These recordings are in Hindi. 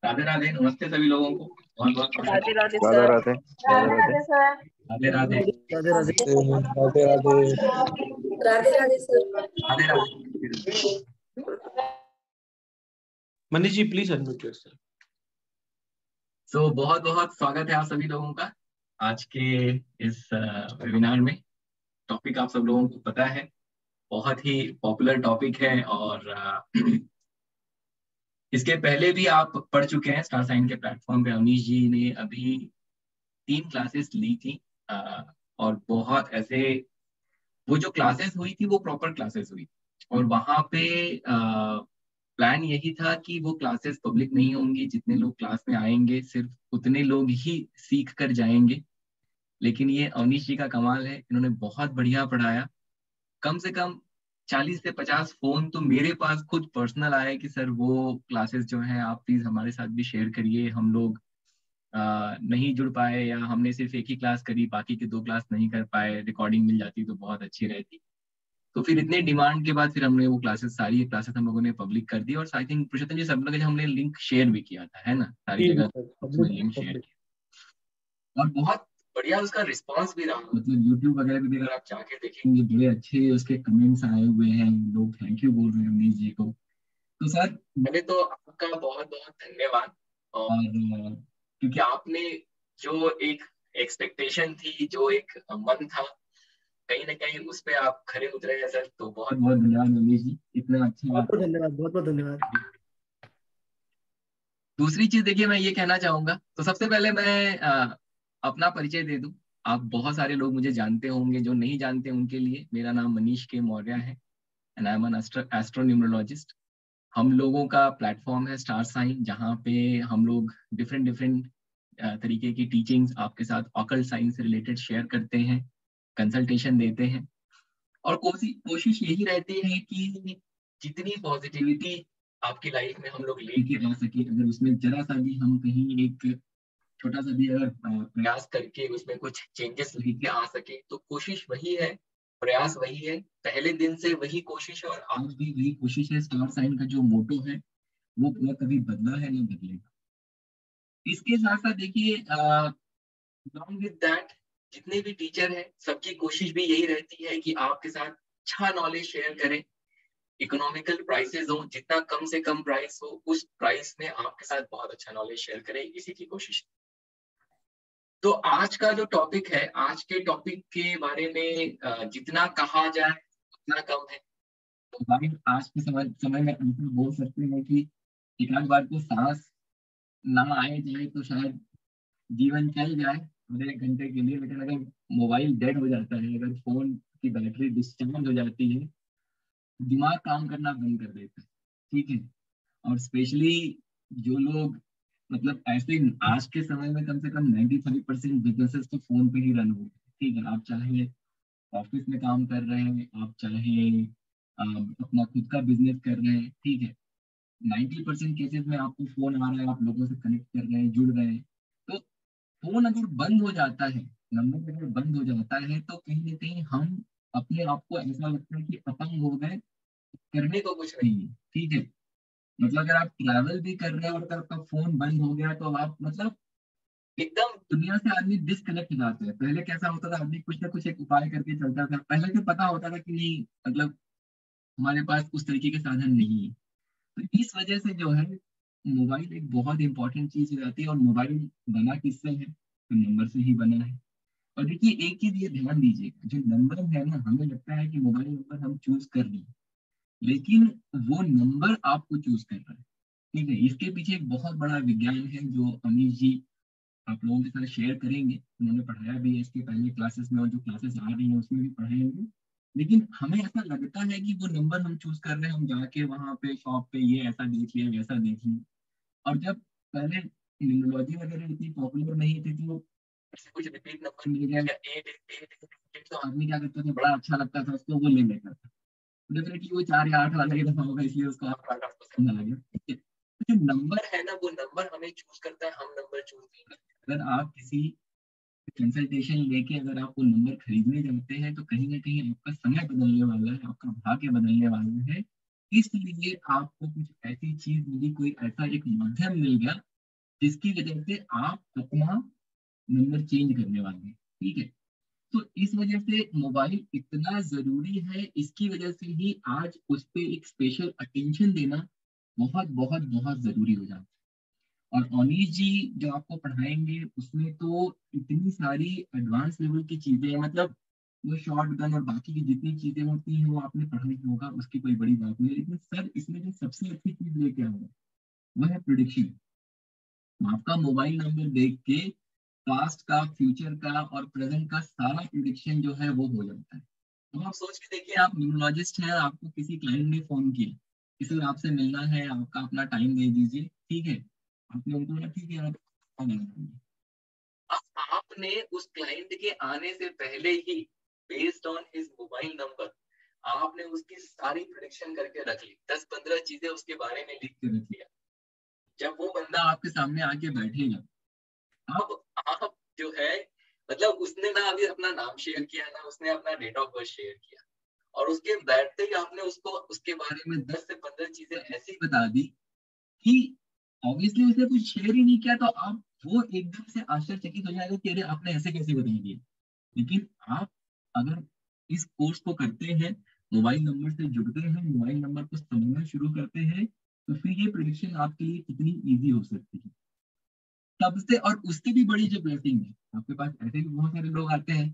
राधे राधे, नमस्ते सभी लोगों को। बहुत बहुत स्वागत राधे है। Radhe Radhe sir. Radhe Radhe Radhe Radhe. Radhe sir. Radhe Radhe. Radhe Radhe Radhe Radhe. Radhe Radhe sir. Radhe Radhe. Manish ji please unmute yourself. बहुत बहुत स्वागत है आप सभी लोगों का आज के इस वेबिनार में। टॉपिक आप सब लोगों को पता है, बहुत ही पॉपुलर टॉपिक है और इसके पहले भी आप पढ़ चुके हैं स्टार साइन के प्लेटफॉर्म पे। अवनीश जी ने अभी 3 क्लासेस ली थी और बहुत ऐसे वो जो क्लासेस हुई थी वो प्रॉपर क्लासेस हुई और वहां पे प्लान यही था कि वो क्लासेस पब्लिक नहीं होंगी, जितने लोग क्लास में आएंगे सिर्फ उतने लोग ही सीख कर जाएंगे। लेकिन ये अवनीश जी का कमाल है, इन्होंने बहुत बढ़िया पढ़ाया। कम से कम 40 से 50 फोन तो मेरे पास खुद पर्सनल आए कि सर वो क्लासेस जो हैं आप प्लीज हमारे साथ भी शेयर करिए। हम लोग नहीं जुड़ पाए या हमने सिर्फ एक ही क्लास करी, बाकी के 2 क्लास नहीं कर पाए, रिकॉर्डिंग मिल जाती तो बहुत अच्छी रहती। तो फिर इतने डिमांड के बाद फिर हमने वो क्लासेस, सारी क्लासेस हम लोगों ने पब्लिक कर दी और आई थिंक पुरुषोत्तम जी सब लोग हमने लिंक शेयर भी किया था, है ना, सारी जगह उसमें लिंक शेयर किया और बहुत बढ़िया उसका रिस्पांस भी रहा। मतलब यूट्यूब वगैरह पे भी अगर आप जाके देखेंगे बड़े अच्छे उसके कमेंट्स आए हुए हैं, लोग थैंक यू बोल रहे हैं अवनीश जी को। तो सर पहले तो आपका बहुत बहुत धन्यवाद। और क्योंकि आपने जो एक एक्सपेक्टेशन थी, जो एक मन था, कहीं ना कहीं उस पे आप खरे उतरे हैं सर। तो बहुत बहुत धन्यवाद मनीष जी, इतना अच्छा बहुत बहुत धन्यवाद, बहुत बहुत धन्यवाद। दूसरी चीज देखिए, मैं ये कहना चाहूंगा, तो सबसे पहले मैं अपना परिचय दे दूं। आप बहुत सारे लोग मुझे जानते होंगे, जो नहीं जानते उनके लिए मेरा नाम मनीष के मौर्य है एंड आई एम एन एस्ट्रोन्यूमरोलॉजिस्ट। हम लोगों का प्लेटफॉर्म है स्टार साइन, जहाँ पे हम लोग डिफरेंट डिफरेंट तरीके की टीचिंग्स आपके साथ ऑकल्ट साइंस से रिलेटेड शेयर करते हैं, कंसल्टेशन देते हैं और कोशिश यही रहती है कि जितनी पॉजिटिविटी आपकी लाइफ में हम लोग लेके आ सके, अगर उसमें जरा सा भी हम कहीं एक छोटा सा भी अगर प्रयास करके उसमें कुछ चेंजेस लेके आ सके, तो कोशिश वही है, प्रयास वही है, पहले दिन से वही कोशिश है और आज भी वही कोशिश है। स्टार साइन का जो मोटो है वो न कभी बदला है न बदलेगा। इसके साथ साथ देखिए along with that, जितने भी टीचर हैं सबकी कोशिश भी यही रहती है कि आपके साथ अच्छा नॉलेज शेयर करें। इकोनॉमिकल प्राइसेस हो, जितना कम से कम प्राइस हो उस प्राइस में आपके साथ बहुत अच्छा नॉलेज शेयर करें, इसी की कोशिश। तो आज का जो टॉपिक है, आज के टॉपिक के बारे में जितना कहा जाए उतना कम है। तो भाई आज के समय में हम बोल सकते हैं कि एक आध बार को सांस ना आए जाए तो शायद जीवन चल जाए आधे 1 घंटे के लिए। लेकिन अगर मोबाइल डेड हो जाता है, अगर फोन की बैटरी डिस्चार्ज हो जाती है, दिमाग काम करना बंद कर देता है। ठीक है। और स्पेशली जो लोग, मतलब ऐसे आज के समय में कम से कम 95% बिजनेसेस तो फोन पे ही रन हो। ठीक है, आप चाहे ऑफिस में काम कर रहे हैं, आप चाहे अपना खुद का बिजनेस कर रहे हैं, ठीक है, 90% केसेस में आपको फोन आ रहा है, आप लोगों से कनेक्ट कर रहे हैं, जुड़ रहे हैं। तो फोन अगर बंद हो जाता है, नंबर अगर बंद हो जाता है, तो कहीं ना कहीं हम अपने आप को ऐसा लगता है कि अपंग हो गए, करने को कुछ नहीं है। ठीक है, मतलब अगर आप ट्रैवल भी कर रहे हैं और अगर आपका फोन बंद हो गया तो आप मतलब एकदम दुनिया से आदमी डिस्कनेक्ट हो जाते हैं। पहले कैसा होता था, आदमी कुछ ना कुछ एक उपाय करके चलता था, पहले तो पता होता था कि नहीं, मतलब हमारे पास उस तरीके के साधन नहीं है। तो इस वजह से जो है मोबाइल एक बहुत इंपॉर्टेंट चीज हो जाती है। और मोबाइल बना किससे है, तो नंबर से ही बना है। और देखिए एक चीज ये ध्यान दीजिएगा, जो नंबर है ना, हमें लगता है कि मोबाइल नंबर हम चूज कर लिए, लेकिन वो नंबर आपको चूज कर रहा है। ठीक है, इसके पीछे एक बहुत बड़ा विज्ञान है जो अमीश जी आप लोगों के साथ शेयर करेंगे। उन्होंने पढ़ाया भी है इसके पहले क्लासेस में, और जो क्लासेस आ रही हैं उसमें भी पढ़ाएंगे। लेकिन हमें ऐसा लगता है कि वो नंबर हम चूज कर रहे हैं, हम जाके वहां पे शॉप पे ये ऐसा देख लिया, वैसा देख लिया। और जब पहले न्यूमरोलॉजी वगैरह इतनी पॉपुलर नहीं थी, तो ऐसे कुछ रिपीट नंबर मिल गया या एट एट एट, तो आदमी क्या करता था, बड़ा अच्छा लगता था उसको, वो ले लेता था। डेफिनेटली वो 4 या 8 वाला ही दफा होगा, इसलिए उसको आप पसंद आ गया। ठीक है, तो जो नंबर है ना, वो नंबर हमें चूज करता है, हम नंबर चूज नहीं करते। अगर आप किसी कंसल्टेशन लेके अगर आप वो नंबर खरीदने जाते हैं, तो कहीं ना कहीं आपका समय बदलने वाला है, आपका भाग्य बदलने वाला है। इसलिए आपको कुछ ऐसी चीज मिली, कोई ऐसा एक माध्यम मिल गया जिसकी वजह से आप अपना नंबर चेंज करने वाले हैं, ठीक है। तो इस वजह से मोबाइल इतना जरूरी है, इसकी वजह से ही आज उस पर एक स्पेशल अटेंशन देना बहुत बहुत बहुत जरूरी हो जाता है। और अनीश जी जो आपको पढ़ाएंगे उसमें तो इतनी सारी एडवांस लेवल की चीजें हैं, मतलब वो शॉर्ट गन और बाकी की जितनी चीजें होती हैं वो आपने पढ़ा ही होगा, उसकी कोई बड़ी बात नहीं है। लेकिन सर इसमें जो सबसे अच्छी चीज लेके आए हैं वो है प्रिडिक्शन। आपका मोबाइल नंबर देख के पास्ट का, फ्यूचर का और प्रेजेंट का सारा प्रिडिक्शन जो है वो हो जाता है। तो आप सोच के देखिए, आप न्यूरोलॉजिस्ट हैं, आपको किसी क्लाइंट ने फोन किया कि सर आपसे मिलना है, आपका अपना टाइम दे दीजिए, ठीक है। आपने उनको बोला ठीक है आप आ जाएंगे। अब आपने उस क्लाइंट के आने से पहले ही based on his mobile number आपने उसकी सारी प्रेडिक्शन करके रख ली, 10-15 चीजें उसके बारे में लिख के रख लिया। जब वो बंदा आपके सामने आके बैठेगा, अब आप जो है, मतलब उसने ना अभी अपना नाम शेयर किया ना उसने अपना डेट ऑफ बर्थ शेयर किया, और उसके बैठते ही आपने उसको उसके बारे में 10 से 15 चीजें ऐसी बता दी कि ऑब्वियसली उसने कुछ शेयर ही नहीं किया, तो आप वो एकदम से आश्चर्यचकित हो जाएगा कि अरे आपने ऐसे कैसे बता दिया। लेकिन आप अगर इस कोर्स को करते हैं, मोबाइल नंबर से जुड़ते हैं, मोबाइल नंबर को समझना शुरू करते हैं, तो फिर ये प्रेडिक्शन आपके लिए कितनी इजी हो सकती है। सबसे और उससे भी बड़ी जो ब्लेसिंग है, आपके पास ऐसे भी बहुत सारे लोग आते हैं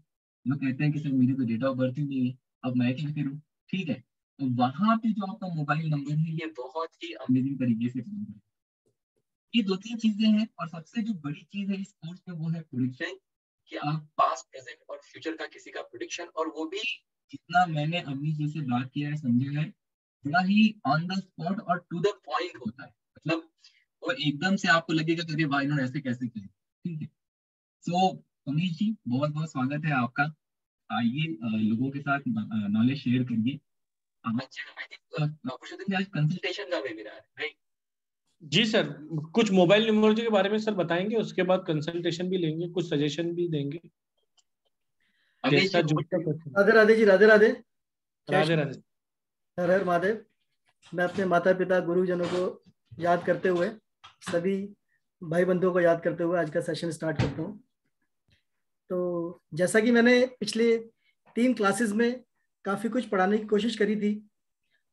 जो कहते हैं कि सर मेरी तो डेट ऑफ बर्थ ही नहीं है, अब मैं क्या करूँ, ठीक है। तो वहां पे जो आपका मोबाइल नंबर है ये बहुत ही अमेजिंग तरीके से काम करता है। ये 2-3 चीजें हैं, और सबसे जो बड़ी चीज है इस कोर्स में वो है प्रेडिक्शन, कि आप पास्ट, प्रेजेंट और फ्यूचर का किसी का प्रेडिक्शन, और वो भी जितना मैंने अम्मी जी से बात किया है, समझा है, बड़ा ही ऑन द स्पॉट और टू द पॉइंट होता है। मतलब वो एकदम से आपको लगेगा कि अरे भाई इन्होंने ऐसे कैसे किया, ठीक है। सो अमीश जी बहुत बहुत स्वागत है आपका। आइए लोगों के साथ नॉलेज शेयर करिए। आज कंसल्टेशन का वेबिनार है राइट? जी सर, कुछ मोबाइल न्यूमरोलॉजी के बारे में सर बताएंगे, उसके बाद कंसल्टेशन भी लेंगे, कुछ सजेशन भी देंगे। जैसा जो राधे राधे जी, राधे राधे। राधे राधे। हर हर महादेव। मैं अपने माता पिता गुरुजनों को याद करते हुए, सभी भाई बंधुओं को याद करते हुए आज का सेशन स्टार्ट करता हूँ। तो जैसा कि मैंने पिछले 3 क्लासेस में काफ़ी कुछ पढ़ाने की कोशिश करी थी,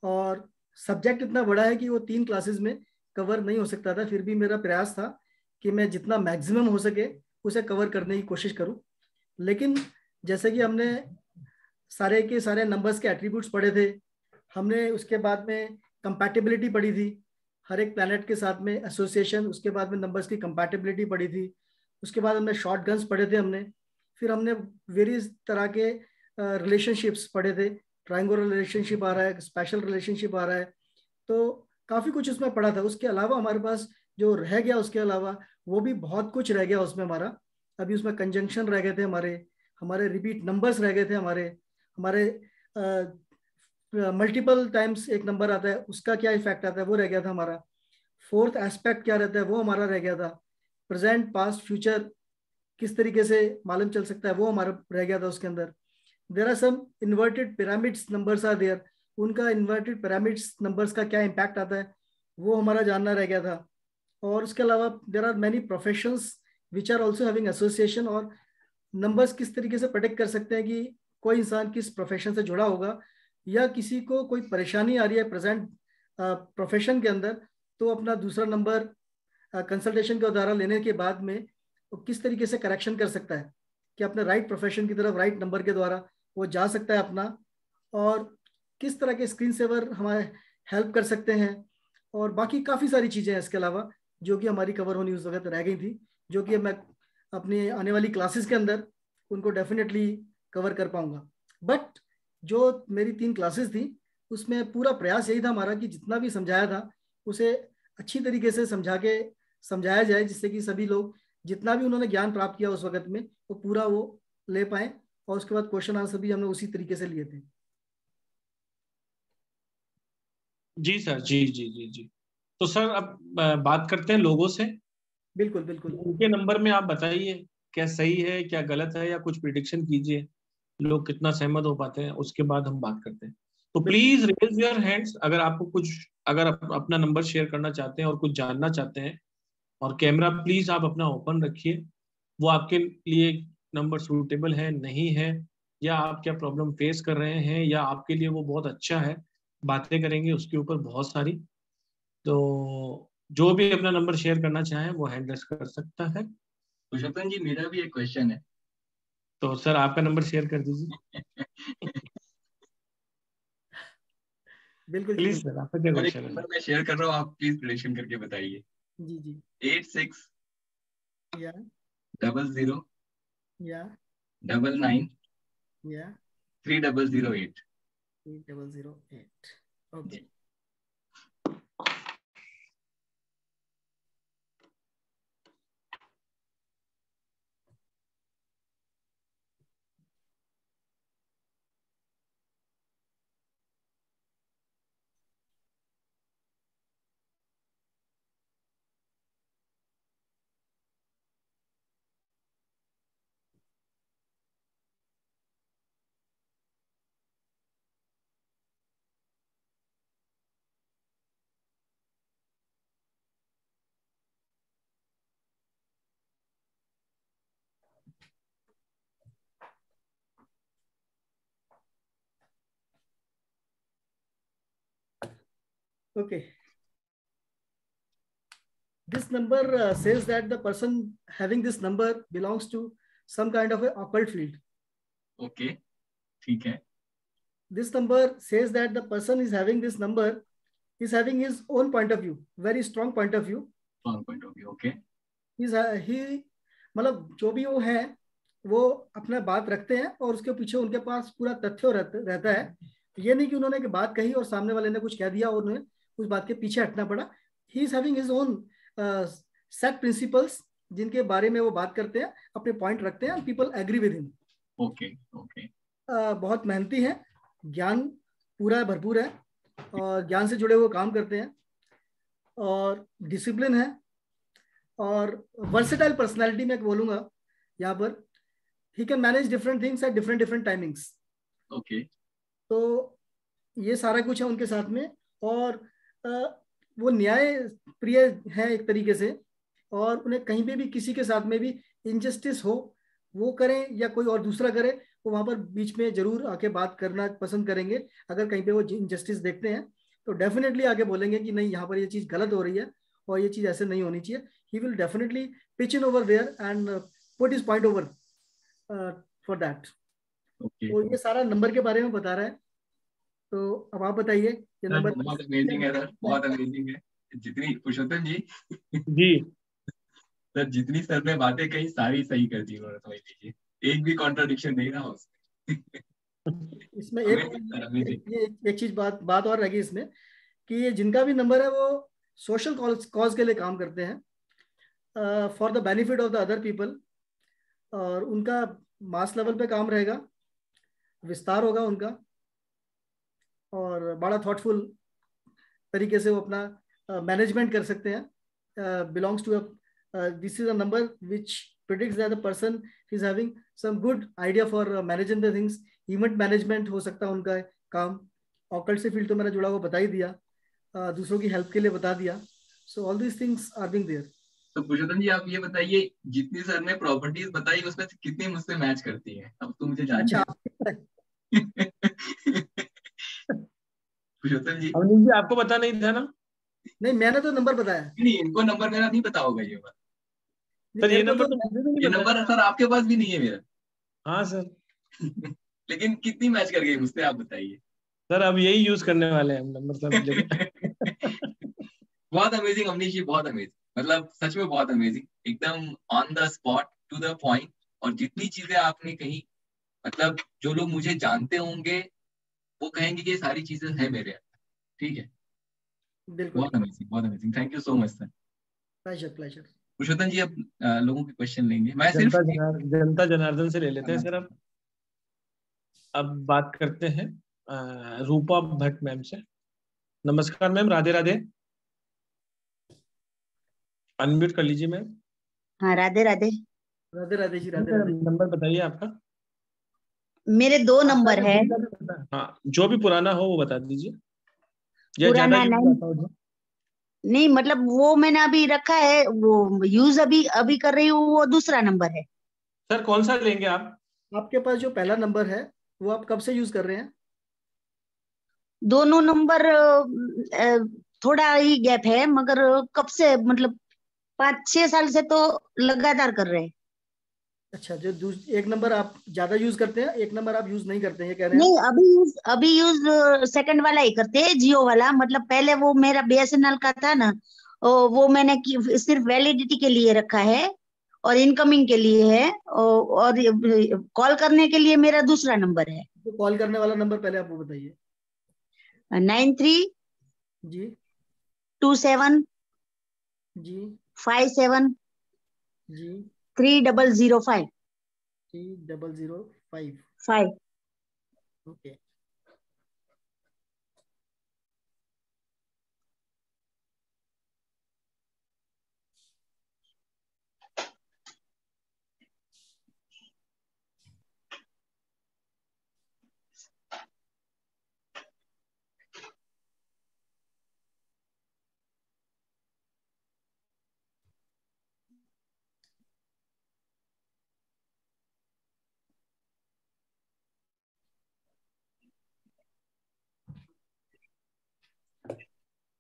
और सब्जेक्ट इतना बड़ा है कि वो 3 क्लासेस में कवर नहीं हो सकता था, फिर भी मेरा प्रयास था कि मैं जितना मैक्सिमम हो सके उसे कवर करने की कोशिश करूं। लेकिन जैसे कि हमने सारे के सारे नंबर्स के एट्रीब्यूट्स पढ़े थे, हमने उसके बाद में कंपैटिबिलिटी पढ़ी थी हर एक प्लैनेट के साथ में, एसोसिएशन, उसके बाद में नंबर्स की कंपैटिबिलिटी पढ़ी थी, उसके बाद हमने शॉर्ट गन्स पढ़े थे हमने, फिर हमने वेरियस तरह के रिलेशनशिप्स पढ़े थे, ट्रायंगुलर रिलेशनशिप आ रहा है, स्पेशल रिलेशनशिप आ रहा है, तो काफ़ी कुछ उसमें पढ़ा था। उसके अलावा हमारे पास जो रह गया, उसके अलावा वो भी बहुत कुछ रह गया उसमें हमारा। अभी उसमें कंजंक्शन रह गए थे हमारे, हमारे रिपीट नंबर्स रह गए थे हमारे, हमारे मल्टीपल टाइम्स एक नंबर आता है उसका क्या इफेक्ट आता है वो रह गया था हमारा। फोर्थ एस्पेक्ट क्या रहता है वो हमारा रह गया था। प्रेजेंट, पास्ट, फ्यूचर किस तरीके से मालूम चल सकता है वो हमारा रह गया था उसके अंदर। There are some inverted pyramids numbers are there, उनका इन्वर्टेड पिरामिड्स नंबर्स का क्या इम्पैक्ट आता है वो हमारा जानना रह गया था। और उसके अलावा there are many professions which are also having association, और नंबर्स किस तरीके से प्रेडिक्ट कर सकते हैं कि कोई इंसान किस प्रोफेशन से जुड़ा होगा, या किसी को कोई परेशानी आ रही है प्रेजेंट प्रोफेशन के अंदर, तो अपना दूसरा नंबर कंसल्टेशन के द्वारा लेने के बाद में वो किस तरीके से करेक्शन कर सकता है कि अपने राइट प्रोफेशन की तरफ राइट नंबर के द्वारा वो जा सकता है अपना, और किस तरह के स्क्रीन सेवर हमारे हेल्प कर सकते हैं, और बाकी काफ़ी सारी चीज़ें हैं इसके अलावा जो कि हमारी कवर होनी उस वक्त रह गई थी, जो कि मैं अपनी आने वाली क्लासेस के अंदर उनको डेफिनेटली कवर कर पाऊंगा। बट जो मेरी 3 क्लासेस थी उसमें पूरा प्रयास यही था हमारा कि जितना भी समझाया था उसे अच्छी तरीके से समझाया जाए, जिससे कि सभी लोग जितना भी उन्होंने ज्ञान प्राप्त किया उस वक्त में वो पूरा वो ले पाए, और उसके बाद क्वेश्चन आंसर भी हमने उसी तरीके से लिए थे। जी सर, जी जी जी जी। तो सर अब बात करते हैं लोगों से। बिल्कुल बिल्कुल। उनके नंबर में आप बताइए क्या सही है क्या गलत है, या कुछ प्रिडिक्शन कीजिए, लोग कितना सहमत हो पाते हैं, उसके बाद हम बात करते हैं। तो प्लीज रेज योर हैंड्स अगर आपको कुछ, अगर अपना नंबर शेयर करना चाहते हैं और कुछ जानना चाहते हैं और कैमरा प्लीज आप अपना ओपन रखिए। वो आपके लिए नंबर सूटेबल है नहीं है, या आप क्या प्रॉब्लम फेस कर रहे हैं, या आपके लिए वो बहुत अच्छा है, बातें करेंगे उसके ऊपर बहुत सारी। तो जो भी अपना नंबर शेयर करना चाहे वो हैंड रेस कर सकता है। पुरुषोत्तम जी, मेरा भी एक क्वेश्चन है। तो सर आपका नंबर शेयर कर दीजिए। बिल्कुल जी प्लीज बिल्कुल। सर, आपका क्या और एक क्वेश्चन है? नंबर मैं शेयर कर रहा हूँ, आप प्लीज प्रेडिक्शन करके बताइए। जी जी 86 या 00 या 99 या 3008। 3008। Okay. Okay. This number says that the person having this number belongs to some kind of a occult field. Okay, ठीक है। This number says that the person is having this number is having his own point of view, very strong point of view. Strong point of view. Okay, He मतलब जो भी वो है वो अपना बात रखते हैं और उसके पीछे उनके पास पूरा तथ्य रहता है। ये नहीं कि उन्होंने एक बात कही और सामने वाले ने कुछ कह दिया और उन्हें उस बात के पीछे हटना पड़ा। He is having his own set principles जिनके बारे में वो बात करते हैं, अपने पॉइंट रखते हैं, people agree with him. Okay, okay. बहुत मेहनती है, ज्ञान पूरा भरपूर है और ज्ञान से जुड़े हुए काम करते हैं और डिसिप्लिन है और वर्सेटाइल पर्सनालिटी में बोलूंगा यहाँ पर। He can manage different things at different timings. Okay, तो ये सारा कुछ है उनके साथ में। और वो न्याय प्रिय है एक तरीके से, और उन्हें कहीं पे भी किसी के साथ में भी इनजस्टिस हो, वो करें या कोई और दूसरा करे, वो वहां पर बीच में जरूर आके बात करना पसंद करेंगे। अगर कहीं पे वो इनजस्टिस देखते हैं तो डेफिनेटली आगे बोलेंगे कि नहीं, यहाँ पर ये चीज गलत हो रही है और ये चीज ऐसे नहीं होनी चाहिए। He will definitely pitch in over there and put his point over for that. Okay. तो ये सारा नंबर के बारे में बता रहा है। तो अब आप बताइए ये नंबर बहुत अमेजिंग है सर, बहुत अमेजिंग है। जितनी पुरुषोत्तम जी जी सर, जितनी सर ने बातें कही सारी सही कर दी उन्होंने, समझ लीजिए एक भी कॉन्ट्रडिक्शन नहीं रहा उसमें। इसमें अमेजिंग। एक चीज बात और रहेगी इसमें कि ये जिनका भी नंबर है वो सोशल कॉज के लिए काम करते हैं, for the benefit of the other people. और उनका मास लेवल पे काम रहेगा, विस्तार होगा उनका, और बड़ा थॉटफुल तरीके से वो अपना मैनेजमेंट कर सकते हैं। Belongs to this is a number which predicts that the person is having some good idea for managing the things. Event management हो सकता है उनका काम। ऑकल्ट से फील्ड तो मैंने जुड़ा हुआ बता ही दिया, दूसरों की हेल्प के लिए बता दिया। So all these things are being there. तो पुरुषोत्तम जी, आप ये बताइए, जितनी सर ने प्रॉपर्टीज बताई उसमें से कितनी मुझसे मैच करती है? अब तो मुझे जानना अच्छा है। पुरुषोत्तम जी, अवनीश जी, आपको पता नहीं था ना? नहीं, मैंने तो नंबर बताया। नहीं, इनको नंबर मेरा नहीं पता होगा ये बात। सर ये मेरे को नंबर तो तो मुझे भी ये नहीं पता। नंबर सर आपके पास भी नहीं है मेरा। हाँ सर। लेकिन कितनी मैच कर गई मुझसे, आप बताइए। सर अब यही यूज करने वाले हैं हम नंबर सर। बहुत अमेजिंग अवनीश जी, बहुत अमेजिंग, मतलब सच में बहुत अमेजिंग, एकदम on the spot, to the point. और जितनी चीजें आपने कही, मतलब जो लोग मुझे जानते होंगे वो कहेंगे कि ये सारी चीजें हैं मेरे अंदर। ठीक है, बिल्कुल। बहुत अमेजिंग, बहुत amazing. Thank you so much sir. Pleasure pleasure. Purushottam ji, अब लोगों के क्वेश्चन लेंगे। मैं सिर्फ जनता जनार्दन से ले लेते हैं सर। अब बात करते हैं रूपा भट्ट मैम से। नमस्कार मैम, राधे राधे। अनम्यूट कर लीजिए मैम। हाँ, राधे राधे। राधे राधे जी, राधे राधे। नंबर बताइए आपका। मेरे 2 नंबर है। हाँ, जो भी पुराना हो वो बता दीजिए, या ज्यादा पुराना यूज आता हो जो। नहीं मतलब वो मैंने अभी रखा है, वो यूज अभी अभी कर रही हूँ, वो दूसरा नंबर है। सर कौन सा लेंगे आप? आपके पास जो पहला नंबर है वो आप कब से यूज कर रहे हैं? दोनों नंबर थोड़ा ही गैप है, मगर कब से, मतलब 5-6 साल से तो लगातार कर रहे हैं। अच्छा, जो एक नंबर आप ज्यादा यूज करते हैं, एक नंबर आप यूज नहीं करते हैं, ये कह रहे हैं नहीं, आप? अभी यूज सेकंड वाला ही करते हैं, जियो वाला। मतलब पहले वो मेरा बीएसएनएल का था ना, वो मैंने सिर्फ वैलिडिटी के लिए रखा है और इनकमिंग के लिए है, और कॉल करने के लिए मेरा दूसरा नंबर है। तो कॉल करने वाला नंबर पहले आप वो बताइए। 932757 जी जी 3005 3005। 5। ओके।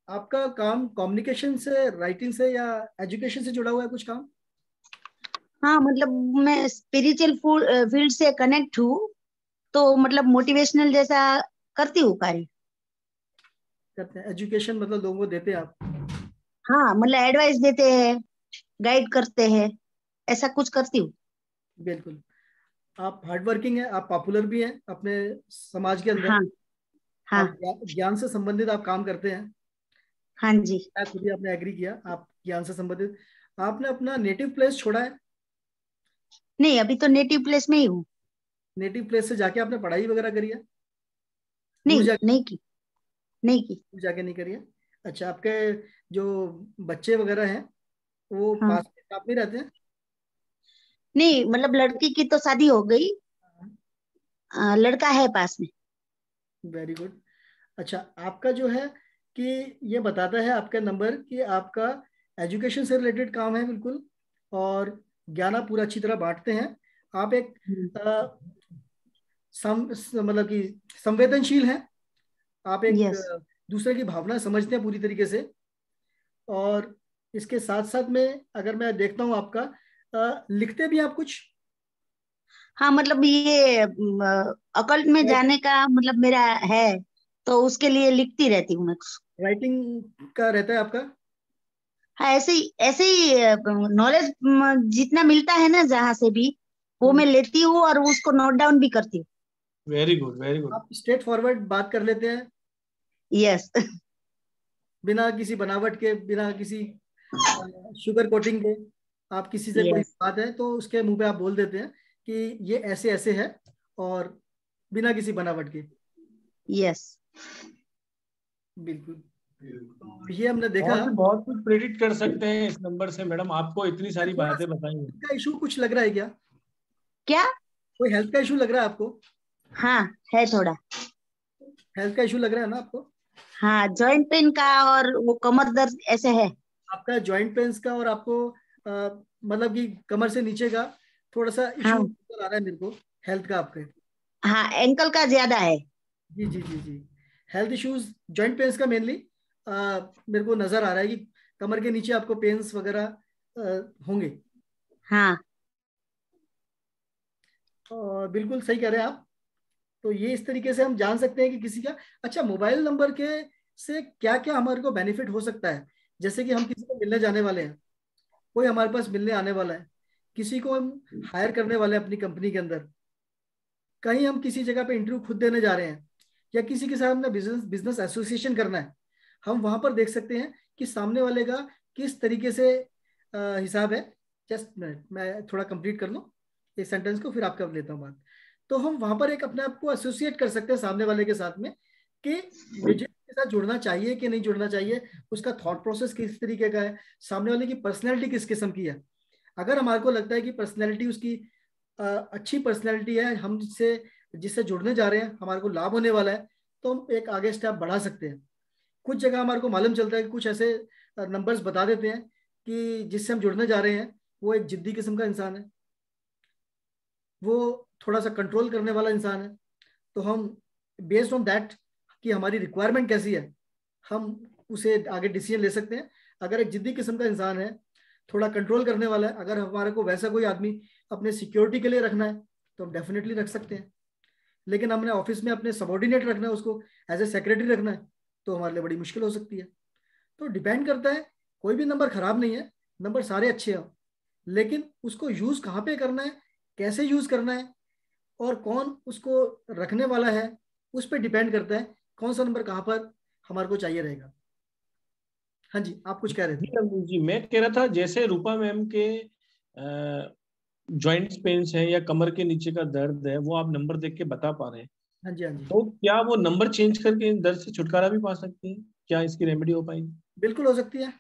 आपका काम कम्युनिकेशन से, राइटिंग से या एजुकेशन से जुड़ा हुआ है कुछ काम? हाँ, मतलब मैं स्पिरिचुअल फील्ड से कनेक्ट हूँ, तो मतलब मोटिवेशनल जैसा करती हूँ कार्य। करते हैं एजुकेशन, मतलब लोगों को देते हैं आप? हाँ, मतलब एडवाइस देते हैं, गाइड करते हैं, ऐसा कुछ करती हूँ। बिल्कुल। आप हार्ड वर्किंग है, आप पॉपुलर भी हैं अपने समाज के अंदर। हाँ हाँ आप ज्ञान से संबंधित आप काम करते हैं। हाँ जी। खुद ही आपने एग्री किया, आप ज्ञान से संबंधित। आपने अपना नेटिव प्लेस छोड़ा है? नहीं, अभी तो नेटिव प्लेस में ही हूँ। नेटिव प्लेस से जाके आपने पढ़ाई वगैरह करी है? दूर नहीं, जाके? नहीं की, नहीं की। दूर जाके नहीं करी है। अच्छा, आपके जो बच्चे वगैरह हैं वो हाँ, पास में साथ में रहते हैं? नहीं मतलब लड़की की तो शादी हो गई, लड़का है पास में। Very good. अच्छा, आपका जो है कि ये बताता है आपका नंबर कि आपका एजुकेशन से रिलेटेड काम है बिल्कुल, और ज्ञान आप पूरा अच्छी तरह बांटते हैं। आप एक हम्म। मतलब कि संवेदनशील हैं। आप एक यस। दूसरे की भावना समझते हैं पूरी तरीके से। और इसके साथ साथ में अगर मैं देखता हूँ आपका, लिखते भी आप कुछ? हाँ, मतलब ये अकल्ट में जाने का मतलब मेरा है, तो उसके लिए लिखती रहती हूँ मैं कुछ। राइटिंग का रहता है आपका? हाँ, ऐसे ही नॉलेज जितना मिलता है ना जहाँ से भी, वो मैं लेती हूँ और उसको नोट डाउन भी करती हूँ। Very good, very good. आप स्ट्रेट फॉरवर्ड बात कर लेते हैं, यस। बिना किसी बनावट के, बिना किसी शुगर कोटिंग के। आप किसी से कोई यस। बात है तो उसके मुंह पे आप बोल देते हैं कि ये ऐसे ऐसे है, और बिना किसी बनावट के। यस। बिल्कुल। तो ये हमने देखा। और भी बहुत कुछ प्रेडिक्ट कर सकते हैं इस नंबर से मैडम, आपको इतनी सारी थोड़ा बातें सा बताई। का इशू कुछ लग रहा है क्या? क्या? कोई हेल्थ का इशू लग रहा है आपको? हाँ, है थोड़ा। हेल्थ का इशू लग रहा है ना आपको? हाँ, जॉइंट पेन का और वो कमर दर्द ऐसे है। आपका जॉइंट पेन्स का, और आपको मतलब कि कमर से नीचे का थोड़ा सा इशू हाँ नजर आ रहा है मेरे को, हेल्थ का आपके। हाँ, एंकल का ज्यादा है। जी जी जी जी। हेल्थ इश्यूज जॉइंट पेन्स का मेनली मेरे को नजर आ रहा है कि कमर के नीचे आपको पेन्स वगैरह होंगे। हाँ। और बिल्कुल सही कह रहे हैं आप। तो ये इस तरीके से हम जान सकते हैं कि किसी का। अच्छा, मोबाइल नंबर के से क्या क्या हमारे को बेनिफिट हो सकता है? जैसे कि हम किसी को मिलने जाने वाले हैं, कोई हमारे पास मिलने आने वाला है, किसी को हम हायर करने वाले हैं अपनी कंपनी के अंदर, कहीं हम किसी जगह पे इंटरव्यू खुद देने जा रहे हैं, या किसी के साथ हमने बिजनेस बिजनेस एसोसिएशन करना है, हम वहां पर देख सकते हैं कि सामने वाले का किस तरीके से हिसाब है। जस्ट मिनट, मैं थोड़ा कंप्लीट कर लूँ इस सेंटेंस को, फिर आपका लेता हूँ बात। तो हम वहां पर एक अपने आप को एसोसिएट कर सकते हैं सामने वाले के साथ में, कि मुझे इसके साथ जुड़ना चाहिए कि नहीं जुड़ना चाहिए, उसका थॉट प्रोसेस किस तरीके का है, सामने वाले की पर्सनैलिटी किस किस्म की है। अगर हमारे को लगता है कि पर्सनैलिटी उसकी अच्छी पर्सनैलिटी है, हम जिससे जिससे जुड़ने जा रहे हैं हमारे को लाभ होने वाला है, तो हम एक आगे स्टेप बढ़ा सकते हैं। कुछ जगह हमारे को मालूम चलता है कि कुछ ऐसे नंबर्स बता देते हैं कि जिससे हम जुड़ने जा रहे हैं वो एक जिद्दी किस्म का इंसान है, वो थोड़ा सा कंट्रोल करने वाला इंसान है। तो हम बेस्ड ऑन दैट कि हमारी रिक्वायरमेंट कैसी है, हम उसे आगे डिसीजन ले सकते हैं। अगर एक जिद्दी किस्म का इंसान है, थोड़ा कंट्रोल करने वाला है, अगर हमारे को वैसा कोई आदमी अपने सिक्योरिटी के लिए रखना है तो हम डेफिनेटली रख सकते हैं। लेकिन हमने ऑफिस में अपने सबॉर्डिनेट रखना है, उसको एज ए सेक्रेटरी रखना है, तो हमारे लिए बड़ी मुश्किल हो सकती है। तो डिपेंड करता है, कोई भी नंबर खराब नहीं है, नंबर सारे अच्छे हैं, लेकिन उसको यूज कहाँ पे करना है, कैसे यूज करना है और कौन उसको रखने वाला है, उस पर डिपेंड करता है कौन सा नंबर कहाँ पर हमारे को चाहिए रहेगा। हाँ जी, आप कुछ कह रहे थे। जी मैं कह रहा था जैसे रूपा मैम के जॉइंट्स पेन्स है या कमर के नीचे का दर्द है, वो आप नंबर देख के बता पा रहे हैं, हाँ जी, हाँ जी, तो क्या वो नंबर चेंज करके इन दर्द से छुटकारा भी पा सकती हैं? क्या इसकी रेमेडी हो पाएगी? बिल्कुल हो सकती है।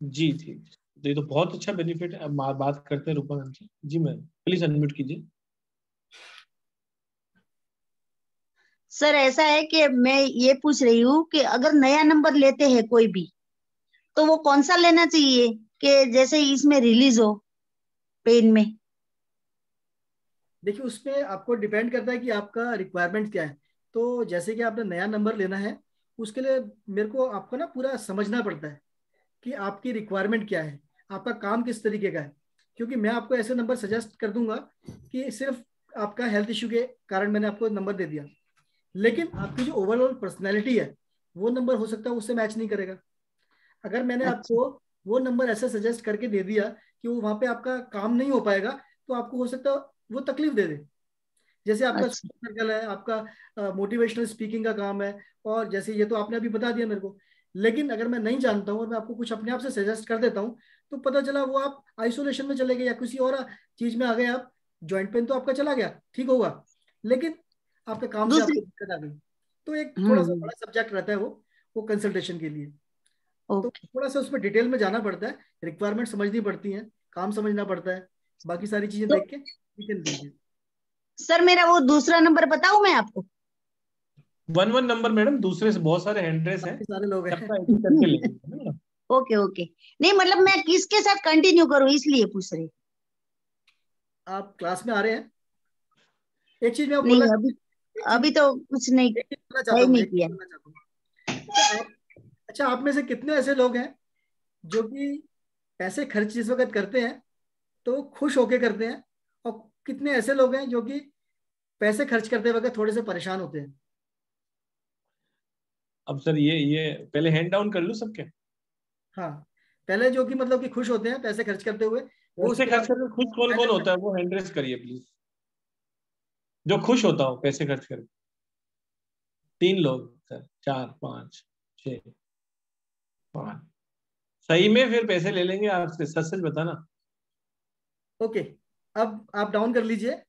जी ठीक, तो ये तो बहुत अच्छा बेनिफिट है। अब बात करते हैं रूपा मैम से। जी मैम प्लीज अनम्यूट कीजिए। सर ऐसा है कि मैं ये पूछ रही हूँ कि अगर नया नंबर लेते हैं कोई भी, तो वो कौन सा लेना चाहिए कि जैसे इसमें रिलीज हो पेन में? देखिए, उसमें आपको डिपेंड करता है कि आपका रिक्वायरमेंट क्या है। तो जैसे कि आपने नया नंबर लेना है, उसके लिए मेरे को आपको ना पूरा समझना पड़ता है कि आपकी रिक्वायरमेंट क्या है, आपका काम किस तरीके का है। क्योंकि मैं आपको ऐसे नंबर सजेस्ट कर दूंगा कि सिर्फ आपका हेल्थ इश्यू के कारण मैंने आपको नंबर दे दिया, लेकिन आपकी जो ओवरऑल पर्सनैलिटी है वो नंबर हो सकता है उससे मैच नहीं करेगा। अगर मैंने अच्छा। आपको वो नंबर ऐसे सजेस्ट करके दे दिया कि वो वहां पे आपका काम नहीं हो पाएगा, तो आपको हो सकता है वो तकलीफ दे दे। जैसे आपका अच्छा। सर्कल है, आपका मोटिवेशनल स्पीकिंग का काम है, और जैसे ये तो आपने अभी बता दिया मेरे को। लेकिन अगर मैं नहीं जानता हूँ और मैं आपको कुछ अपने आप से सजेस्ट कर देता हूँ, तो पता चला वो आप आइसोलेशन में चले गए या किसी और चीज में आ गए, आप जॉइंट पेन तो आपका चला गया, ठीक होगा, लेकिन आपके काम से आपको दूसरी। दिक्कत आ गई। तो एक थोड़ा सा हम्म। बड़ा सब्जेक्ट रहता है वो कंसल्टेशन के लिए। तो ओके। थोड़ा सा उसमें डिटेल में जाना पड़ता है, रिक्वायरमेंट समझनी पड़ती है, काम समझना पड़ता है, बाकी सारी चीजें तो देख के we can do this. Sir मेरा वो दूसरा नंबर बताऊं मैं आपको? 1 नंबर मैडम, दूसरे से बहुत सारे हैंड्रेस हैं, काफी सारे लोग हैं। सबका एक एक करके लेंगे है ना? Okay okay. नहीं मतलब मैं किसके साथ कंटिन्यू करूं इसलिए पूछ रही। आप क्लास में आ रहे हैं? एक चीज मैं बोलना नहीं अभी, एक चीज अभी तो कुछ नहीं, एक चीज बोलना है चाहता ही हूँ, नहीं एक चीज किया। बोलना चाहता हूँ। अच्छा आप में से कितने ऐसे लोग हैं जो कि पैसे खर्च जिस वक्त करते हैं तो खुश होके करते हैं, और कितने ऐसे लोग हैं जो कि पैसे खर्च करते वक्त थोड़े से परेशान होते हैं? अब सर ये पहले हैंड डाउन कर लूं सबके। हाँ, पहले जो कि मतलब कि खुश होते हैं पैसे खर्च करते हुए, वो पैसे उसके खर्च बाद करके खुश कौन कौन होता है, वो हैंड रेस करिए प्लीज। जो खुश होता हो पैसे खर्च करके। 3 लोग सर, 4 5 6 5। सही में फिर पैसे ले लेंगे आपसे, सच सच बताना। ओके। अब आप डाउन कर लीजिए।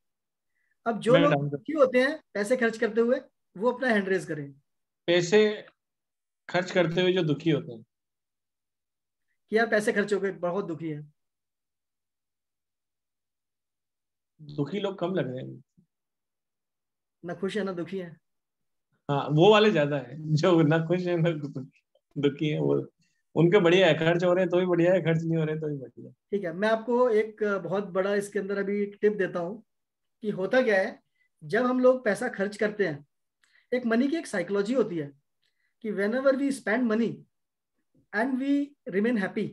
अब जो मैं लोग डाउन कर। दुखी होते हैं पैसे खर्च करते हुए, वो अपना हैंड रेज करें पैसे खर्च करते हुए जो दुखी होते हैं। कि यार पैसे खर्च हो गए, बहुत दुखी है। दुखी लोग कम लग रहे हैं। ना खुश है ना दुखी है। हाँ वो वाले ज्यादा है, जो ना खुश है ना दुखी है, वो उनके बढ़िया है, खर्च हो रहे हैं तो भी बढ़िया है, खर्च नहीं हो रहे तो भी बढ़िया है। ठीक है, मैं आपको एक बहुत बड़ा इसके अंदर अभी एक टिप देता हूँ कि होता क्या है जब हम लोग पैसा खर्च करते हैं। एक मनी की एक साइकोलॉजी होती है कि whenever we spend money and we remain happy,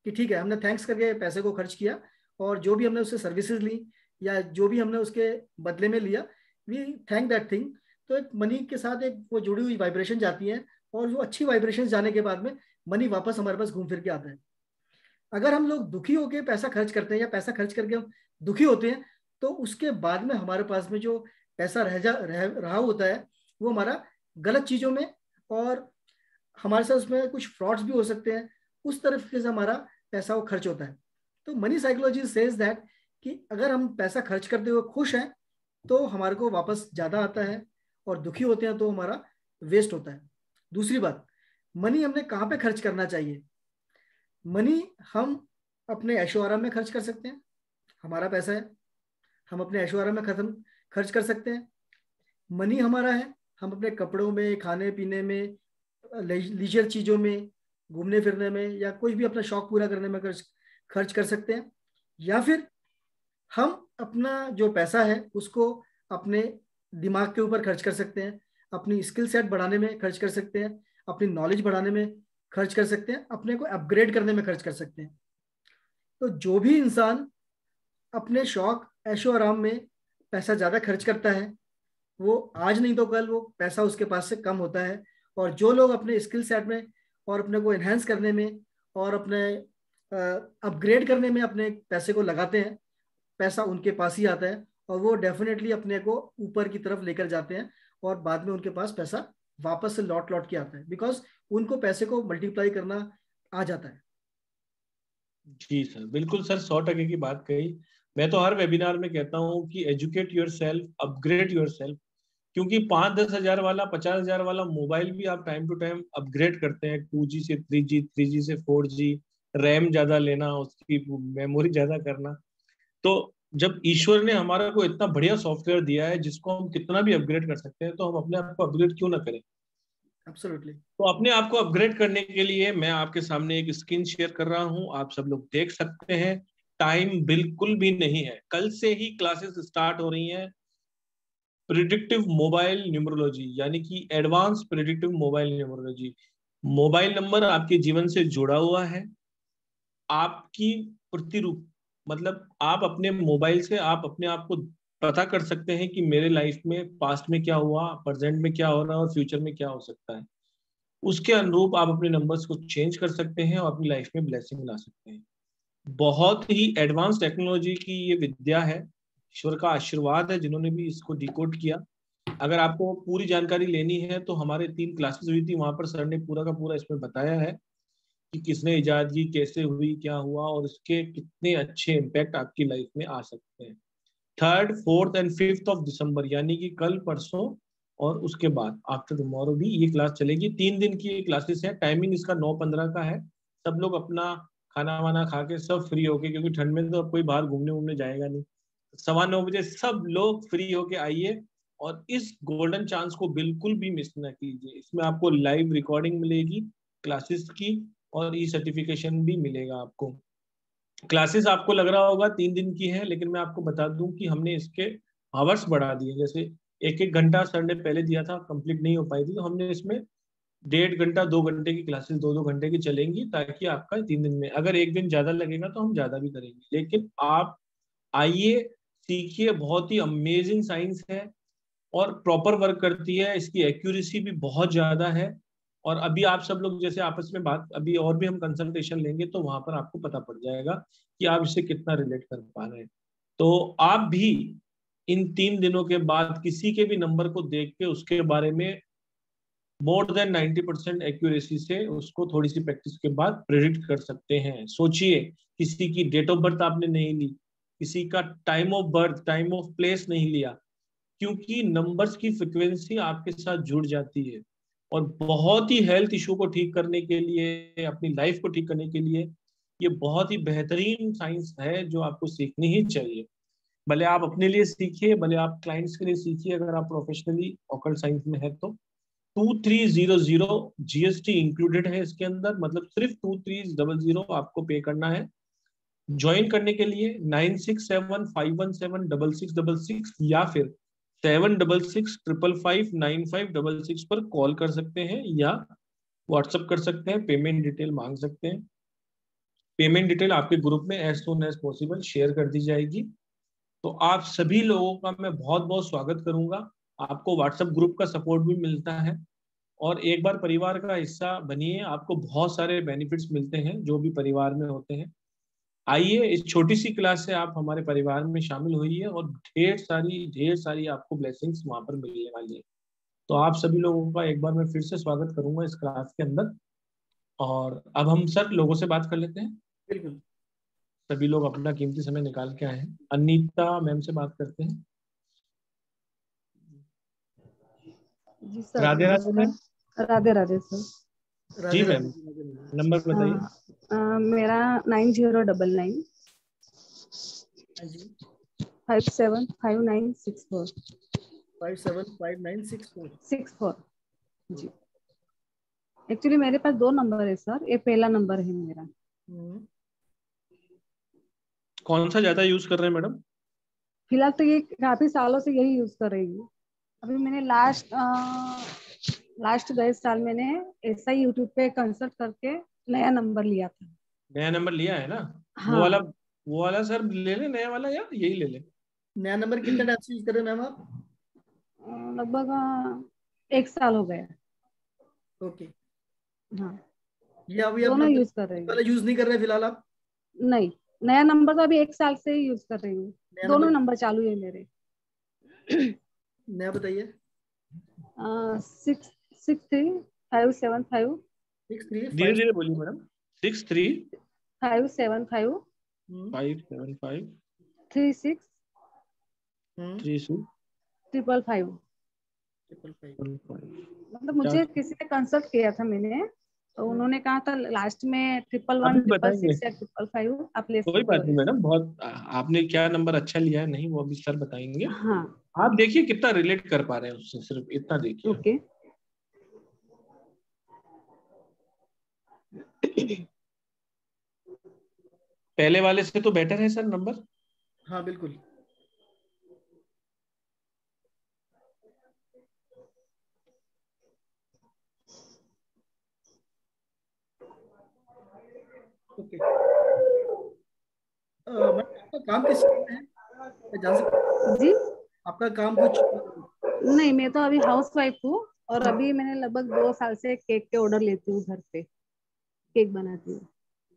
कि ठीक है हमने थैंक्स करके पैसे को खर्च किया, और जो भी हमने उससे सर्विसेज ली या जो भी हमने उसके बदले में लिया, वी थैंक दैट थिंग। तो एक मनी के साथ एक वो जुड़ी हुई वाइब्रेशन जाती है, और वो अच्छी वाइब्रेशन जाने के बाद में मनी वापस हमारे पास घूम फिर के आता है। अगर हम लोग दुखी होकर पैसा खर्च करते हैं या पैसा खर्च करके हम दुखी होते हैं, तो उसके बाद में हमारे पास में जो पैसा रहा होता है वो हमारा गलत चीजों में, और हमारे साथ उसमें कुछ फ्रॉड्स भी हो सकते हैं, उस तरफ से हमारा पैसा वो खर्च होता है। तो मनी साइकोलॉजी सेज दैट कि अगर हम पैसा खर्च करते हुए खुश हैं तो हमारे को वापस ज्यादा आता है, और दुखी होते हैं तो हमारा वेस्ट होता है। दूसरी बात, मनी हमने कहाँ पे खर्च करना चाहिए? मनी हम अपने ऐशो आराम में खर्च कर सकते हैं, हमारा पैसा है, हम अपने ऐशो आराम में खत्म खर्च कर सकते हैं। मनी हमारा है, हम अपने कपड़ों में, खाने पीने में, लीजर चीजों में, घूमने फिरने में या कोई भी अपना शौक पूरा करने में खर्च कर सकते हैं, या फिर हम अपना जो पैसा है उसको अपने दिमाग के ऊपर खर्च कर सकते हैं, अपनी स्किल सेट बढ़ाने में खर्च कर सकते हैं, अपनी नॉलेज बढ़ाने में खर्च कर सकते हैं, अपने को अपग्रेड करने में खर्च कर सकते हैं। तो जो भी इंसान अपने शौक ऐशो आराम में पैसा ज़्यादा खर्च करता है, वो आज नहीं तो कल वो पैसा उसके पास से कम होता है। और जो लोग अपने स्किल सेट में और अपने को एनहेंस करने में और अपने अपग्रेड करने में अपने पैसे को लगाते हैं, पैसा उनके पास ही आता है और वो डेफिनेटली अपने को ऊपर की तरफ लेकर जाते हैं और बाद में उनके पास पैसा वापस से लौट के आता है, बिकॉज उनको पैसे को मल्टीप्लाई करना आ जाता है। जी सर, बिल्कुल सर, 100% की बात कही। मैं तो हर वेबिनार में कहता हूँ कि एजुकेट योरसेल्फ, अपग्रेड योरसेल्फ, क्योंकि 5-10 हजार वाला, 50 हजार वाला मोबाइल भी आप टाइम टू टाइम अपग्रेड करते हैं, 2G से 3G, 3G से 4G, रैम ज्यादा लेना, उसकी मेमोरी ज्यादा करना। तो जब ईश्वर ने हमारा को इतना बढ़िया सॉफ्टवेयर दिया है जिसको हम कितना भी अपग्रेड कर सकते हैं, तो हम अपने आप को अपग्रेड क्यों ना करें। एब्सोल्युटली। तो अपने आप को अपग्रेड करने के लिए मैं आपके सामने एक स्क्रीन शेयर कर रहा हूं, आप सब लोग देख सकते हैं। टाइम बिल्कुल भी नहीं है, कल से ही क्लासेस स्टार्ट हो रही हैं। प्रिडिक्टिव मोबाइल न्यूमरोलॉजी, यानी कि advance predictive mobile numerology. Mobile number आपके जीवन से जुड़ा हुआ है। आपकी प्रतिरूप, मतलब आप अपने मोबाइल से आप अपने आप को पता कर सकते हैं कि मेरे लाइफ में पास्ट में क्या हुआ, प्रेजेंट में क्या हो रहा है और फ्यूचर में क्या हो सकता है। उसके अनुरूप आप अपने नंबर्स को चेंज कर सकते हैं और अपनी लाइफ में ब्लेसिंग ला सकते हैं। बहुत ही एडवांस टेक्नोलॉजी की ये विद्या है, ईश्वर का आशीर्वाद है जिन्होंने भी इसको डिकोड किया। अगर आपको पूरी जानकारी लेनी है तो हमारे 3 क्लासेस हुई थी, वहां पर सर ने पूरा का पूरा इसमें बताया है कि किसने इजाद की, कैसे हुई, क्या हुआ और इसके कितने अच्छे इम्पैक्ट आपकी लाइफ में आ सकते हैं। 3rd, 4th and 5th of December, यानी कि कल, परसों और उसके बाद आफ्टर टुमारो भी ये क्लास चलेगी। 3 दिन की ये क्लासेस है। टाइमिंग इसका 9:15 का है। सब लोग अपना खाना वाना खा के सब फ्री होके, क्योंकि ठंड में तो अब कोई बाहर घूमने वूमने जाएगा नहीं, 9:15 सब लोग फ्री होके आइए और इस गोल्डन चांस को बिल्कुल भी मिस ना कीजिए। इसमें आपको लाइव रिकॉर्डिंग मिलेगी क्लासेस की और ई सर्टिफिकेशन भी मिलेगा आपको। क्लासेस आपको लग रहा होगा 3 दिन की है, लेकिन मैं आपको बता दूं कि हमने इसके आवर्स बढ़ा दिए। जैसे 1-1 घंटा सर ने पहले दिया था, कंप्लीट नहीं हो पाई थी, तो हमने इसमें 1.5 घंटा 2 घंटे की क्लासेस 2-2 घंटे की चलेंगी, ताकि आपका 3 दिन में, अगर एक दिन ज्यादा लगेगा तो हम ज्यादा भी करेंगे। लेकिन आप आइए, सीखिए, बहुत ही अमेजिंग साइंस है और प्रॉपर वर्क करती है। इसकी एक्यूरेसी भी बहुत ज्यादा है। और अभी आप सब लोग जैसे आपस में बात, अभी और भी हम कंसल्टेशन लेंगे तो वहां पर आपको पता पड़ जाएगा कि आप इससे कितना रिलेट कर पा रहे हैं। तो आप भी इन 3 दिनों के बाद किसी के भी नंबर को देख के उसके बारे में मोर देन 90% एक्यूरेसी से उसको थोड़ी सी प्रैक्टिस के बाद प्रेडिक्ट कर सकते हैं। सोचिए, किसी की डेट ऑफ बर्थ आपने नहीं ली, किसी का time of birth, time of place नहीं लिया, क्योंकि नंबर्स की फ्रिक्वेंसी आपके साथ जुड़ जाती है। और बहुत ही हेल्थ इशू को ठीक करने के लिए, अपनी लाइफ को ठीक करने के लिए ये बहुत ही बेहतरीन साइंस है जो आपको सीखनी ही चाहिए। भले आप अपने लिए सीखिए, भले आप क्लाइंट्स के लिए सीखिए, अगर आप प्रोफेशनली ऑकल्ट साइंस में है तो 2300 GST इंक्लूडेड है इसके अंदर, मतलब सिर्फ 2300 आपको पे करना है। ज्वाइन करने के लिए 9675176666 या फिर 7665559566 पर कॉल कर सकते हैं या व्हाट्सएप कर सकते हैं। पेमेंट डिटेल मांग सकते हैं। पेमेंट डिटेल आपके ग्रुप में as soon as possible share कर दी जाएगी। तो आप सभी लोगों का मैं बहुत बहुत स्वागत करूंगा। आपको व्हाट्सएप ग्रुप का सपोर्ट भी मिलता है और एक बार परिवार का हिस्सा बनिए, आपको बहुत सारे बेनिफिट्स मिलते हैं जो भी परिवार में होते हैं। आइए, इस छोटी सी क्लास से आप हमारे परिवार में शामिल होइए और ढेर सारी आपको ब्लेसिंग्स वहां पर मिलने वाली है। तो आप सभी लोगों का एक बार मैं फिर से स्वागत करूंगा इस क्लास के अंदर। और अब हम सर लोगों से बात कर लेते हैं। बिल्कुल। सभी लोग अपना कीमती समय निकाल के आए हैं। अनीता मैम से बात करते हैं। जी sir. Radhe Radhe ma'am. Radhe Radhe sir. जी राधे मैम, नंबर बताइए। मेरा 9099 575964 575964 64 जी। एक्चुअली मेरे पास 2 नंबर है सर, ये पहला नंबर है मेरा। कौन सा ज्यादा यूज कर रहे हैं मैडम? फिलहाल तो ये काफी सालों से यही यूज कर रही हूँ। अभी मैंने लास्ट गए साल मैंने ऐसा ही यूट्यूब पे कंसल्ट करके नया नंबर लिया था। नया नंबर लिया है ना? हाँ। वो वाला सर ले ले, नया वाला, या यही ले ले? नया नंबर कितने टाइम से यूज कर रहे हैं मैम आप? लगभग 1 साल हो गया। ओके। हाँ, ये अभी अपना दोनों यूज कर रही हूँ। वाला यूज नहीं कर रहे फिलहाल आप? नहीं, नया नंबर तो अभी 1 साल से ही यूज कर रही हूँ। नया दोनों नंबर नंबर चालू है मेरे। नया बताइए। 63575 धीरे धीरे बोलिए मैडम। 63 575 575 36 36 555। 555। मतलब मुझे किसी ने कंसल्ट किया था मैंने, तो उन्होंने कहा था लास्ट में 111 अभी 666 बताएंगे, या 555 आप ले कोई सकते बात हो। नहीं मैडम। बहुत आपने क्या नंबर अच्छा लिया है नहीं, वो अभी सर बताएंगे। हाँ। आप देखिए कितना रिलेट कर पा रहे हैं उससे, सिर्फ इतना देखिए। ओके। पहले वाले से तो बेटर है सर नंबर? हाँ बिल्कुल। ओके। मैम आपका काम किस चीज़ में है, मैं जान सकता हूँ? जी आपका काम कुछ नहीं, मैं तो अभी हाउस वाइफ हूँ, और अभी मैंने लगभग 2 साल से केक के ऑर्डर लेती हूँ, घर पे केक बनाती हूँ।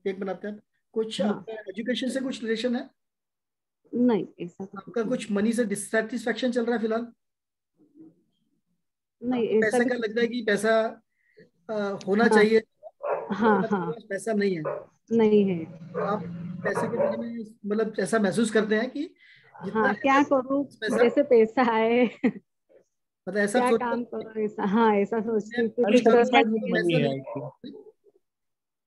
केक बनाते हैं? कुछ हाँ। आपका एजुकेशन से कुछ रिलेशन है? नहीं, ऐसा तो कुछ आपका नहीं। कुछ मनी से डिससेटिस्फेक्शन चल रहा है फिलहाल? नहीं, आपको ऐसा पैसे भी का कुछ लगता है नहीं। कि पैसा होना हाँ चाहिए, हाँ लेकिन आपके हाँ। पास पैसा नहीं है? नहीं है। आप पैसे के बारे में मतलब ऐसा महसूस करते हैं कि जितना हाँ, है क्या बस करूँ, पैसा, जैसे पैसा आए मतलब ऐसा क्या सोचते काम हैं करो, ऐसा। हाँ, ऐसा सोचती हूँ कि कुछ करना अनसेटिस्फाइड विद चाहिए। मनी पैसा है नहीं आई थिंक। है,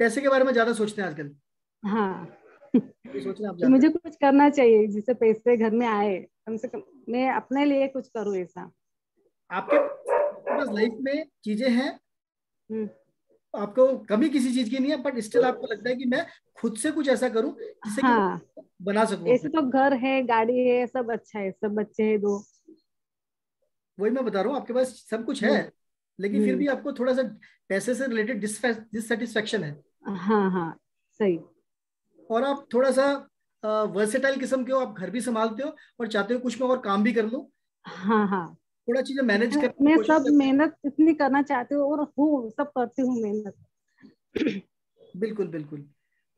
पैसे के बारे में ज्यादा सोचते हैं आजकल? हाँ ये सोच रहे हैं आप कि ज्यादा? मुझे कुछ करना चाहिए जिससे पैसे घर में आए, कम से कम मैं अपने लिए कुछ करूँ ऐसा। आपके पास लाइफ में चीजें हैं, हम्म। आपको कमी किसी चीज की नहीं है, बट स्टिल आपको लगता है कि मैं खुद से कुछ ऐसा करूं जिससे कि हाँ, मैं बना सकूं ऐसे अपने। तो घर है, गाड़ी है, सब अच्छा है, सब बच्चे हैं 2। वही मैं बता रहा हूँ, आपके पास सब कुछ है, हम्म। लेकिन फिर हम्म। भी आपको थोड़ा सा पैसे से रिलेटेड डिससेटिस्फेक्शन है। हाँ हाँ, सही। और आप थोड़ा सा वर्सेटाइल किस्म के हो, आप घर भी संभालते हो और चाहते हो कुछ मैं और काम भी कर लूं, हाँ हाँ। थोड़ा चीजें मैनेज करने की मैं कोशिश सब करते हैं। मेहनत इतनी करना चाहती हूँ, और हूँ, सब करती हूँ मेहनत। बिल्कुल बिल्कुल।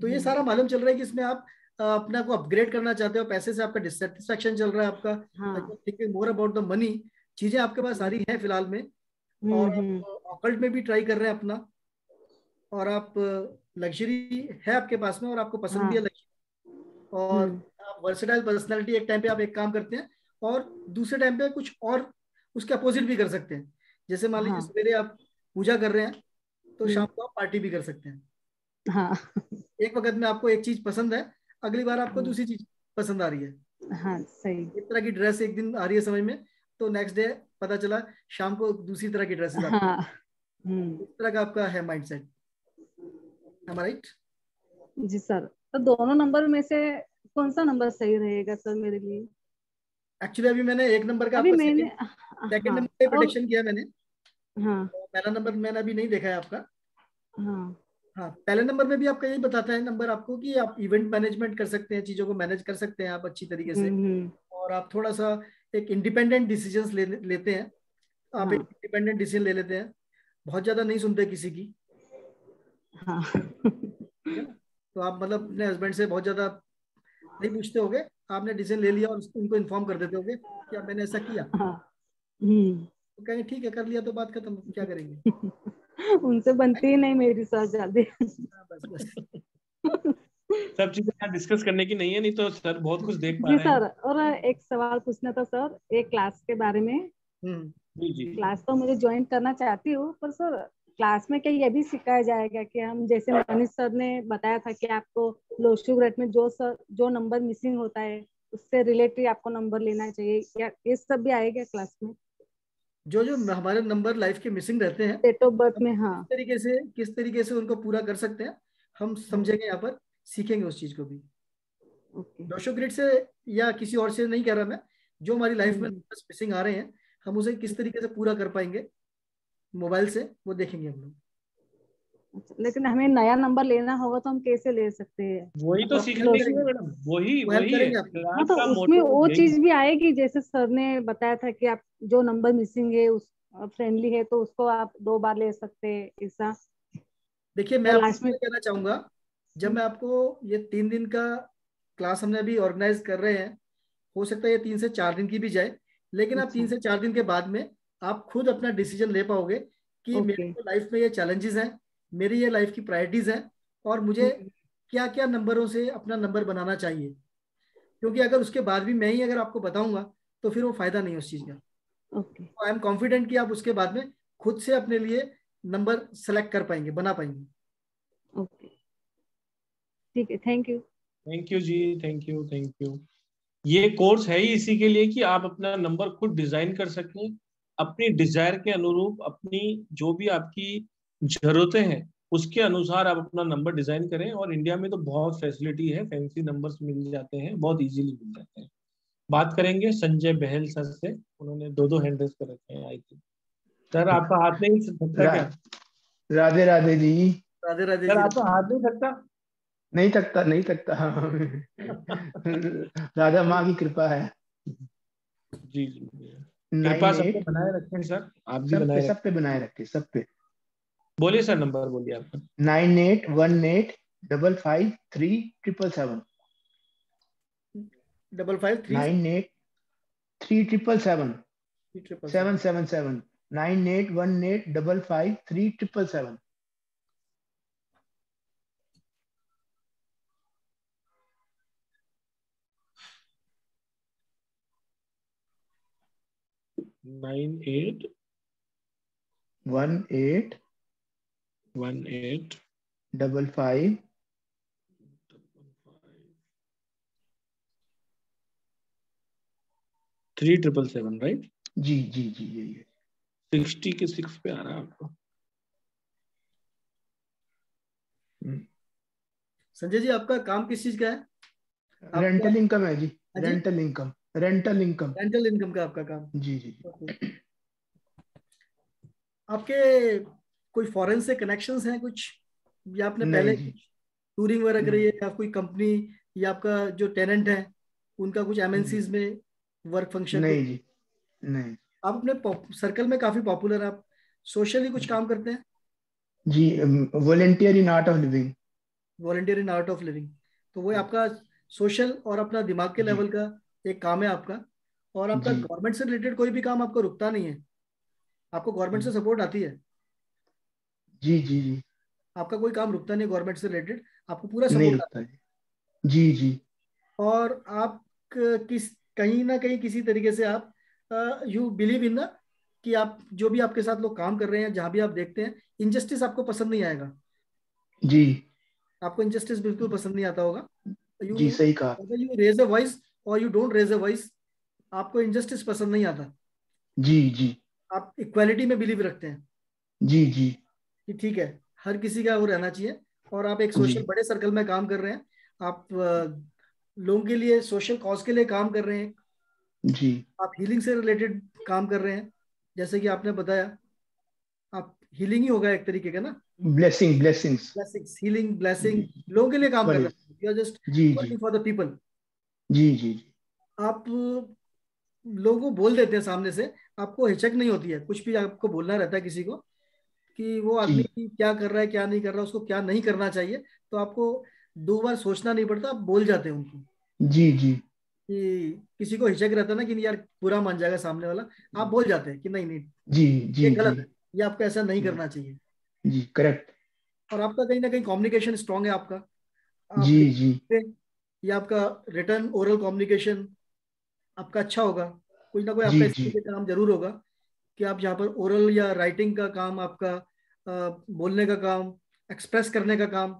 तो ये हम्म। सारा मालूम चल रहा है कि इसमें आप अपने को अपग्रेड करना चाहते हो, पैसे से आपका डिससेटिस्फेक्शन चल रहा है आपका, हाँ। Thinking more about the money. चीजें आपके पास सारी हैं फिलहाल में, और हम्म। आप ऑकल्ट में भी ट्राई कर रहे हैं अपना, और आप लग्जरी है आपके पास में और आपको पसंद भी है हाँ। लग्जरी, और हम्म। आप वर्सेटाइल पर्सनैलिटी। एक टाइम पे आप एक काम करते हैं और दूसरे टाइम पे कुछ और उसके अपोजिट भी कर सकते हैं। जैसे मान लीजिए हाँ। सवेरे आप पूजा कर रहे हैं, तो शाम हम्म। को आप पार्टी भी कर सकते हैं। हाँ। एक वक्त में आपको एक चीज पसंद है, अगली बार आपको हम्म। दूसरी चीज पसंद आ रही है। हाँ, सही। एक तरह की ड्रेस एक दिन आ रही है समझ में, तो नेक्स्ट डे पता चला शाम को दूसरी तरह की ड्रेसेस आती हाँ। है। इस तरह का आपका है माइंडसेट, एम आई राइट? जी सर, तो दोनों नंबर में से कौन सा नंबर सही रहेगा सर मेरे लिए? एक्चुअली अभी मैंने एक नंबर का अभी आपका मैंने, सेकंड सेकंड हाँ, नंबर का और प्रोडिक्शन किया मैंने। हाँ पहला नंबर मैंने अभी नहीं देखा है आपका। हाँ। हाँ, पहले नंबर में भी आपका यही बताता है नंबर आपको कि आप इवेंट मैनेजमेंट कर सकते हैं, चीज़ों को मैनेज कर सकते हैं आप अच्छी तरीके से, हम्म। और आप थोड़ा सा एक इंडिपेंडेंट डिसीजंस लेते हैं। आप एक हाँ इंडिपेंडेंट डिसीजन ले लेते हैं, बहुत ज़्यादा नहीं सुनते किसी की, हाँ। ठीक है ना? तो आप मतलब अपने हस्बैंड से बहुत ज़्यादा नहीं पूछते होगे, आपने डिसीजन ले लिया और उनको इन्फॉर्म कर देते होगे कि अब मैंने ऐसा किया, हाँ। हम्म। तो कहेंगे ठीक है कर लिया तो बात खत्म, क्या करेंगे। उनसे बनती ही नहीं मेरी सर जल्दी। हाँ, बस बस। सब चीजें यहाँ डिस्कस करने की नहीं है, नहीं तो सर बहुत कुछ देख पा जी रहे हैं। सर, और एक सवाल पूछना था सर, एक क्लास के बारे में। हम्म। जी जी। क्लास तो मुझे ज्वाइन करना चाहती हूँ, पर सर क्लास में क्या ये भी सिखाया जाएगा कि हम, जैसे मनीष सर ने बताया था कि आपको लो शुगर रेट में जो नंबर मिसिंग होता है उससे रिलेटेड आपको नंबर लेना चाहिए, या ये सब भी आएगा क्लास में? जो जो हमारे नंबर लाइफ के मिसिंग रहते हैं, डेट ऑफ बर्थ हम में, हाँ। किस तरीके से उनको पूरा कर सकते हैं, हम समझेंगे यहाँ पर, सीखेंगे उस चीज को भी। ओके। दोषो ग्रिड से या किसी और से नहीं कह रहा मैं, जो हमारी लाइफ में मिसिंग आ रहे हैं, हम उसे किस तरीके से पूरा कर पाएंगे मोबाइल से, वो देखेंगे हम लोग। अच्छा, लेकिन हमें नया नंबर लेना होगा तो हम कैसे ले सकते हैं? वही तो सीखने के लिए मैडम, वही वो हेल्प वही है करेंगे आपकी। हाँ, तो क्लास का उसमें मोटो वो यही चीज भी आएगी, जैसे सर ने बताया था कि आप जो नंबर मिसिंग है उस फ्रेंडली है तो उसको आप 2 बार ले सकते हैं, ऐसा। देखिए मैं या आपको लास्ट में। ये कहना चाहूंगा, जब मैं आपको ये 3 दिन का क्लास हमने अभी ऑर्गेनाइज कर रहे हैं, हो सकता है ये 3 से 4 दिन की भी जाए, लेकिन आप अच्छा। 3 से 4 दिन के बाद में आप खुद अपना डिसीजन ले पाओगे कि ओके। मेरे लाइफ में ये चैलेंजेस हैं, मेरी ये लाइफ की प्रायोरिटीज हैं, और मुझे क्या क्या नंबरों से अपना नंबर बनाना चाहिए। क्योंकि अगर उसके बाद भी मैं ही अगर आपको बताऊंगा तो फिर वो फायदा नहीं है उस चीज का। ओके। आई एम कॉन्फिडेंट कि आप उसके बाद में खुद से अपने लिए नंबर सेलेक्ट कर पाएंगे, बना पाएंगे। ओके, ठीक है, थैंक यू। थैंक यू जी, थैंक यू, थैंक यू। ये कोर्स है ही इसी के लिए कि आप अपना नंबर खुद डिजाइन कर सकें, अपनी डिजायर के अनुरूप, अपनी जो भी आपकी जरूरतें हैं उसके अनुसार आप अपना नंबर डिजाइन करें। और इंडिया में तो बहुत फैसिलिटी है, फैंसी नंबर्स मिल जाते हैं, बहुत इजीली मिल जाते हैं। बात करेंगे संजय बहल सर से, उन्होंने 2 हैंड रेस कर रखे हैं। आई थिंक सर आपका हाथ नहीं थकता क्या? राधे राधे जी। राधे राधे सर जी। आपका हाथ नहीं थकता? नहीं थकता, नहीं थकता। राधा माँ की कृपा है। जी जी, कृपा सब पे 98, बनाए रखें सर, आप भी सब पे बनाए सब पे रखें। बनाए रखे, सब पे। बोलिए सर, नंबर बोलिए आपका। 9818553777। 553 983777 777। 777 9818553777। 98 18 18 55 3777, राइट? जी जी जी, यही है। 60 के 6 पे आ रहा है आपको। संजय जी आपका काम किस चीज का है? आपका रेंटल इनकम है जी, हाँ जी, rental income, rental income. Rental income का आपका काम। जी जी जी। ओके। आपके कोई फॉरेन से कनेक्शंस हैं कुछ, या आपने नहीं पहले जी, कुछ टूरिंग वगैरह करी नहीं है, या कोई कंपनी या आपका जो टेनेंट है उनका कुछ एमएनसीज में वर्क फंक्शन कुछ? नहीं जी, नहीं आप अपने सर्कल में काफी पॉपुलर, आप सोशली कुछ काम करते हैं? जी। Volunteer in Art of Living. Volunteer in Art of Living, तो वो आपका सोशल और अपना दिमाग के जी लेवल का एक काम है आपका। और आपका जी गवर्नमेंट से रिलेटेड कोई भी काम आपको रुकता नहीं है, आपको गवर्नमेंट से सपोर्ट आती है, जी जी जी, आपका कोई काम रुकता नहीं गवर्नमेंट से रिलेटेड, आपको पूरा नहीं सपोर्ट आता रुकता जी। जी जी है। और आप किस कहीं ना कहीं किसी तरीके से आप यू बिलीव इन ना, कि आप जो भी आपके साथ लोग काम कर रहे हैं, जहां भी आप देखते हैं इनजस्टिस आपको पसंद नहीं आएगा, जी आपको इनजस्टिस बिल्कुल पसंद नहीं आता होगा। यू जी, सही कहा। यू रेज अ वॉइस और you don't raise a voice, आपको इनजस्टिस पसंद नहीं आता, जी जी आप इक्वालिटी में बिलीव रखते हैं जी जी कि ठीक है, हर किसी का वो रहना चाहिए। और आप एक जी सोशल बड़े सर्कल में काम कर रहे हैं, आप लोगों के लिए सोशल कॉज के लिए काम कर रहे हैं, जी आप हीलिंग से रिलेटेड काम कर रहे हैं, जैसे कि आपने बताया, आप हीलिंग ही होगा एक तरीके का ना, blessing, blessings. Blessings, healing, blessing, जी लोगों के लिए काम कर बड़े। रहे हैं, यू आर जस्ट जी जी वर्किंग फॉर द पीपल। जी जी जी आप लोगों को बोल देते हैं सामने से, आपको हिचक नहीं होती है, कुछ भी आपको बोलना रहता है किसी को कि वो आदमी जी क्या कर रहा है क्या नहीं कर रहा, उसको क्या नहीं करना चाहिए, तो आपको 2 बार सोचना नहीं पड़ता, आप बोल जाते हैं उनको। जी जी कि किसी को हिचक रहता है ना कि नहीं यार बुरा मान जाएगा सामने वाला, आप बोल जाते हैं कि नहीं नहीं, जी ये जी जी गलत है, ये आपको ऐसा नहीं करना चाहिए। जी, करेक्ट। और आपका कहीं ना कहीं कम्युनिकेशन स्ट्रांग है आपका, आप जी जी देखते हैं, ये आपका रिटर्न ओरल कम्युनिकेशन आपका अच्छा होगा, कोई ना कोई जी आपका इस जी तरीके का काम जरूर होगा कि आप यहाँ पर ओरल या राइटिंग का काम आपका, बोलने का काम, एक्सप्रेस करने का काम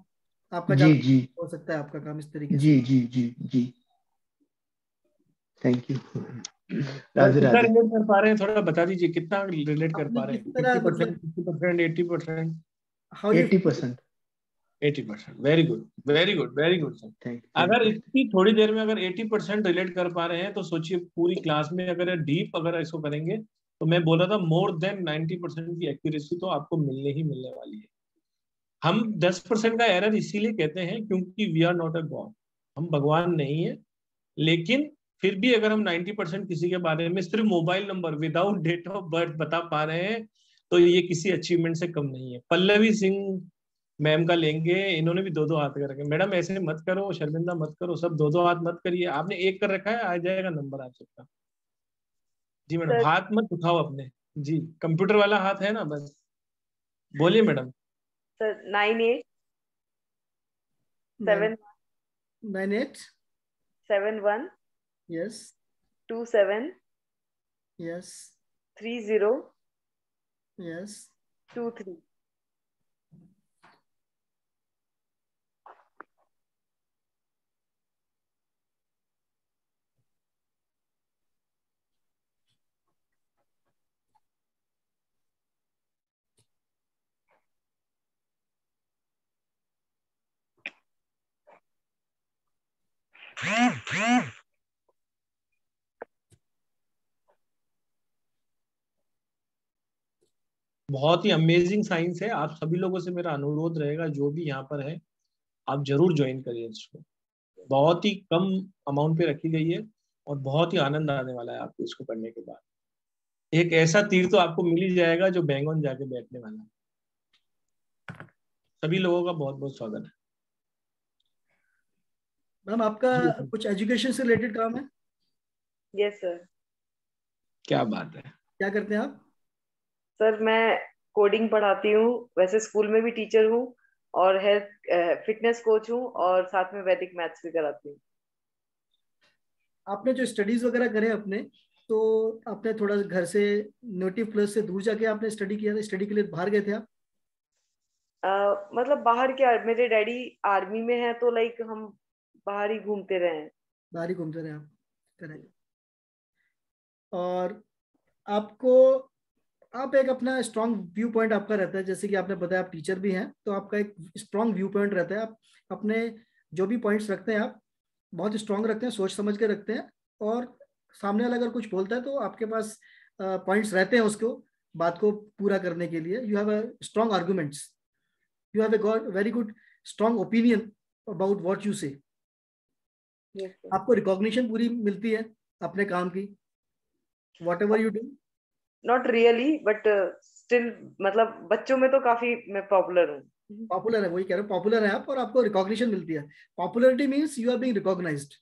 आपका जी ज्यादा जी हो सकता है, आपका काम इस तरीके से। जी जी जी जी, थैंक यू। राधे कितना राधे। रिलेट कर पा रहे हैं, थोड़ा बता दीजिए कितना रिलेट कर आपने पा रहे किस हैं? तरह 50%, मतलब 50%, 80%? How you 80%। 80%। Very good, very good, very good sir. Thank अगर यू। इतनी थोड़ी देर में अगर 80% रिलेट कर पा रहे हैं तो सोचिए पूरी क्लास में अगर डीप अगर इसको करेंगे तो मैं बोल रहा था मोर देन 90% की एक्यूरेसी तो आपको मिलने ही मिलने वाली है। हम 10% का एरर इसीलिए कहते हैं क्योंकि we are not a god, हम भगवान नहीं है। लेकिन फिर भी अगर हम 90% किसी के बारे में सिर्फ mobile number without date of birth बता पा रहे हैं तो ये किसी अचीवमेंट से कम नहीं है। पल्लवी सिंह मैम का लेंगे, इन्होंने भी दो दो हाथ कर रखे। मैडम ऐसे मत करो, शर्मिंदा मत करो, सब दो दो हाथ मत करिए। आपने एक कर रखा है, आ जाएगा नंबर आप सबका। जी मैडम, सर हाथ मत उठाओ अपने। जी, कंप्यूटर वाला हाथ है ना, बस बोलिए madam. Sir 9871 98 71 yes 27 yes 30 yes 23। बहुत ही अमेजिंग साइंस है। आप सभी लोगों से मेरा अनुरोध रहेगा, जो भी यहाँ पर है आप जरूर ज्वाइन करिए इसको। बहुत ही कम अमाउंट पे रखी गई है और बहुत ही आनंद आने वाला है आपको इसको करने के बाद। एक ऐसा तीर तो आपको मिल ही जाएगा जो बैंगन जाके बैठने वाला है। सभी लोगों का बहुत बहुत स्वागत है। मैम आपका जी कुछ एजुकेशन से रिलेटेड काम है? Yes sir. क्या बात है। क्या करते हैं आप? सर मैं कोडिंग पढ़ाती हूँ, वैसे स्कूल में भी टीचर हूँ और हेल्थ फिटनेस कोच हूँ और साथ में वैदिक मैथ्स भी कराती हूँ। आपने जो स्टडीज वगैरह करे अपने, तो आपने थोड़ा घर से नेटिव प्लेस से दूर जाके आपने स्टडी किया था? स्टडी के लिए बाहर गए थे आप? मतलब बाहर क्या, मेरे डैडी आर्मी में है तो लाइक हम बाहर ही घूमते रहे हैं। बाहर ही घूमते रहे आप? करेक्ट। और आपको, आप एक अपना स्ट्रांग व्यू पॉइंट आपका रहता है, जैसे कि आपने बताया आप टीचर भी हैं, तो आपका एक स्ट्रांग व्यू पॉइंट रहता है। आप अपने जो भी पॉइंट्स रखते हैं आप बहुत स्ट्रांग रखते हैं, सोच समझ के रखते हैं। और सामने वाला अगर कुछ बोलता है तो आपके पास पॉइंट्स रहते हैं उसको बात को पूरा करने के लिए। You have a strong arguments, you have a very good strong opinion about what you से। Yes, sir. आपको रिकॉग्निशन पूरी मिलती है अपने काम की, what ever you do. Not really but still, मतलब बच्चों में तो काफी मैं पॉपुलर हूँ। पॉपुलर है, वही कह रहे हो, पॉपुलर है आप और आपको रिकॉग्निशन मिलती है। Popularity means you are being recognised.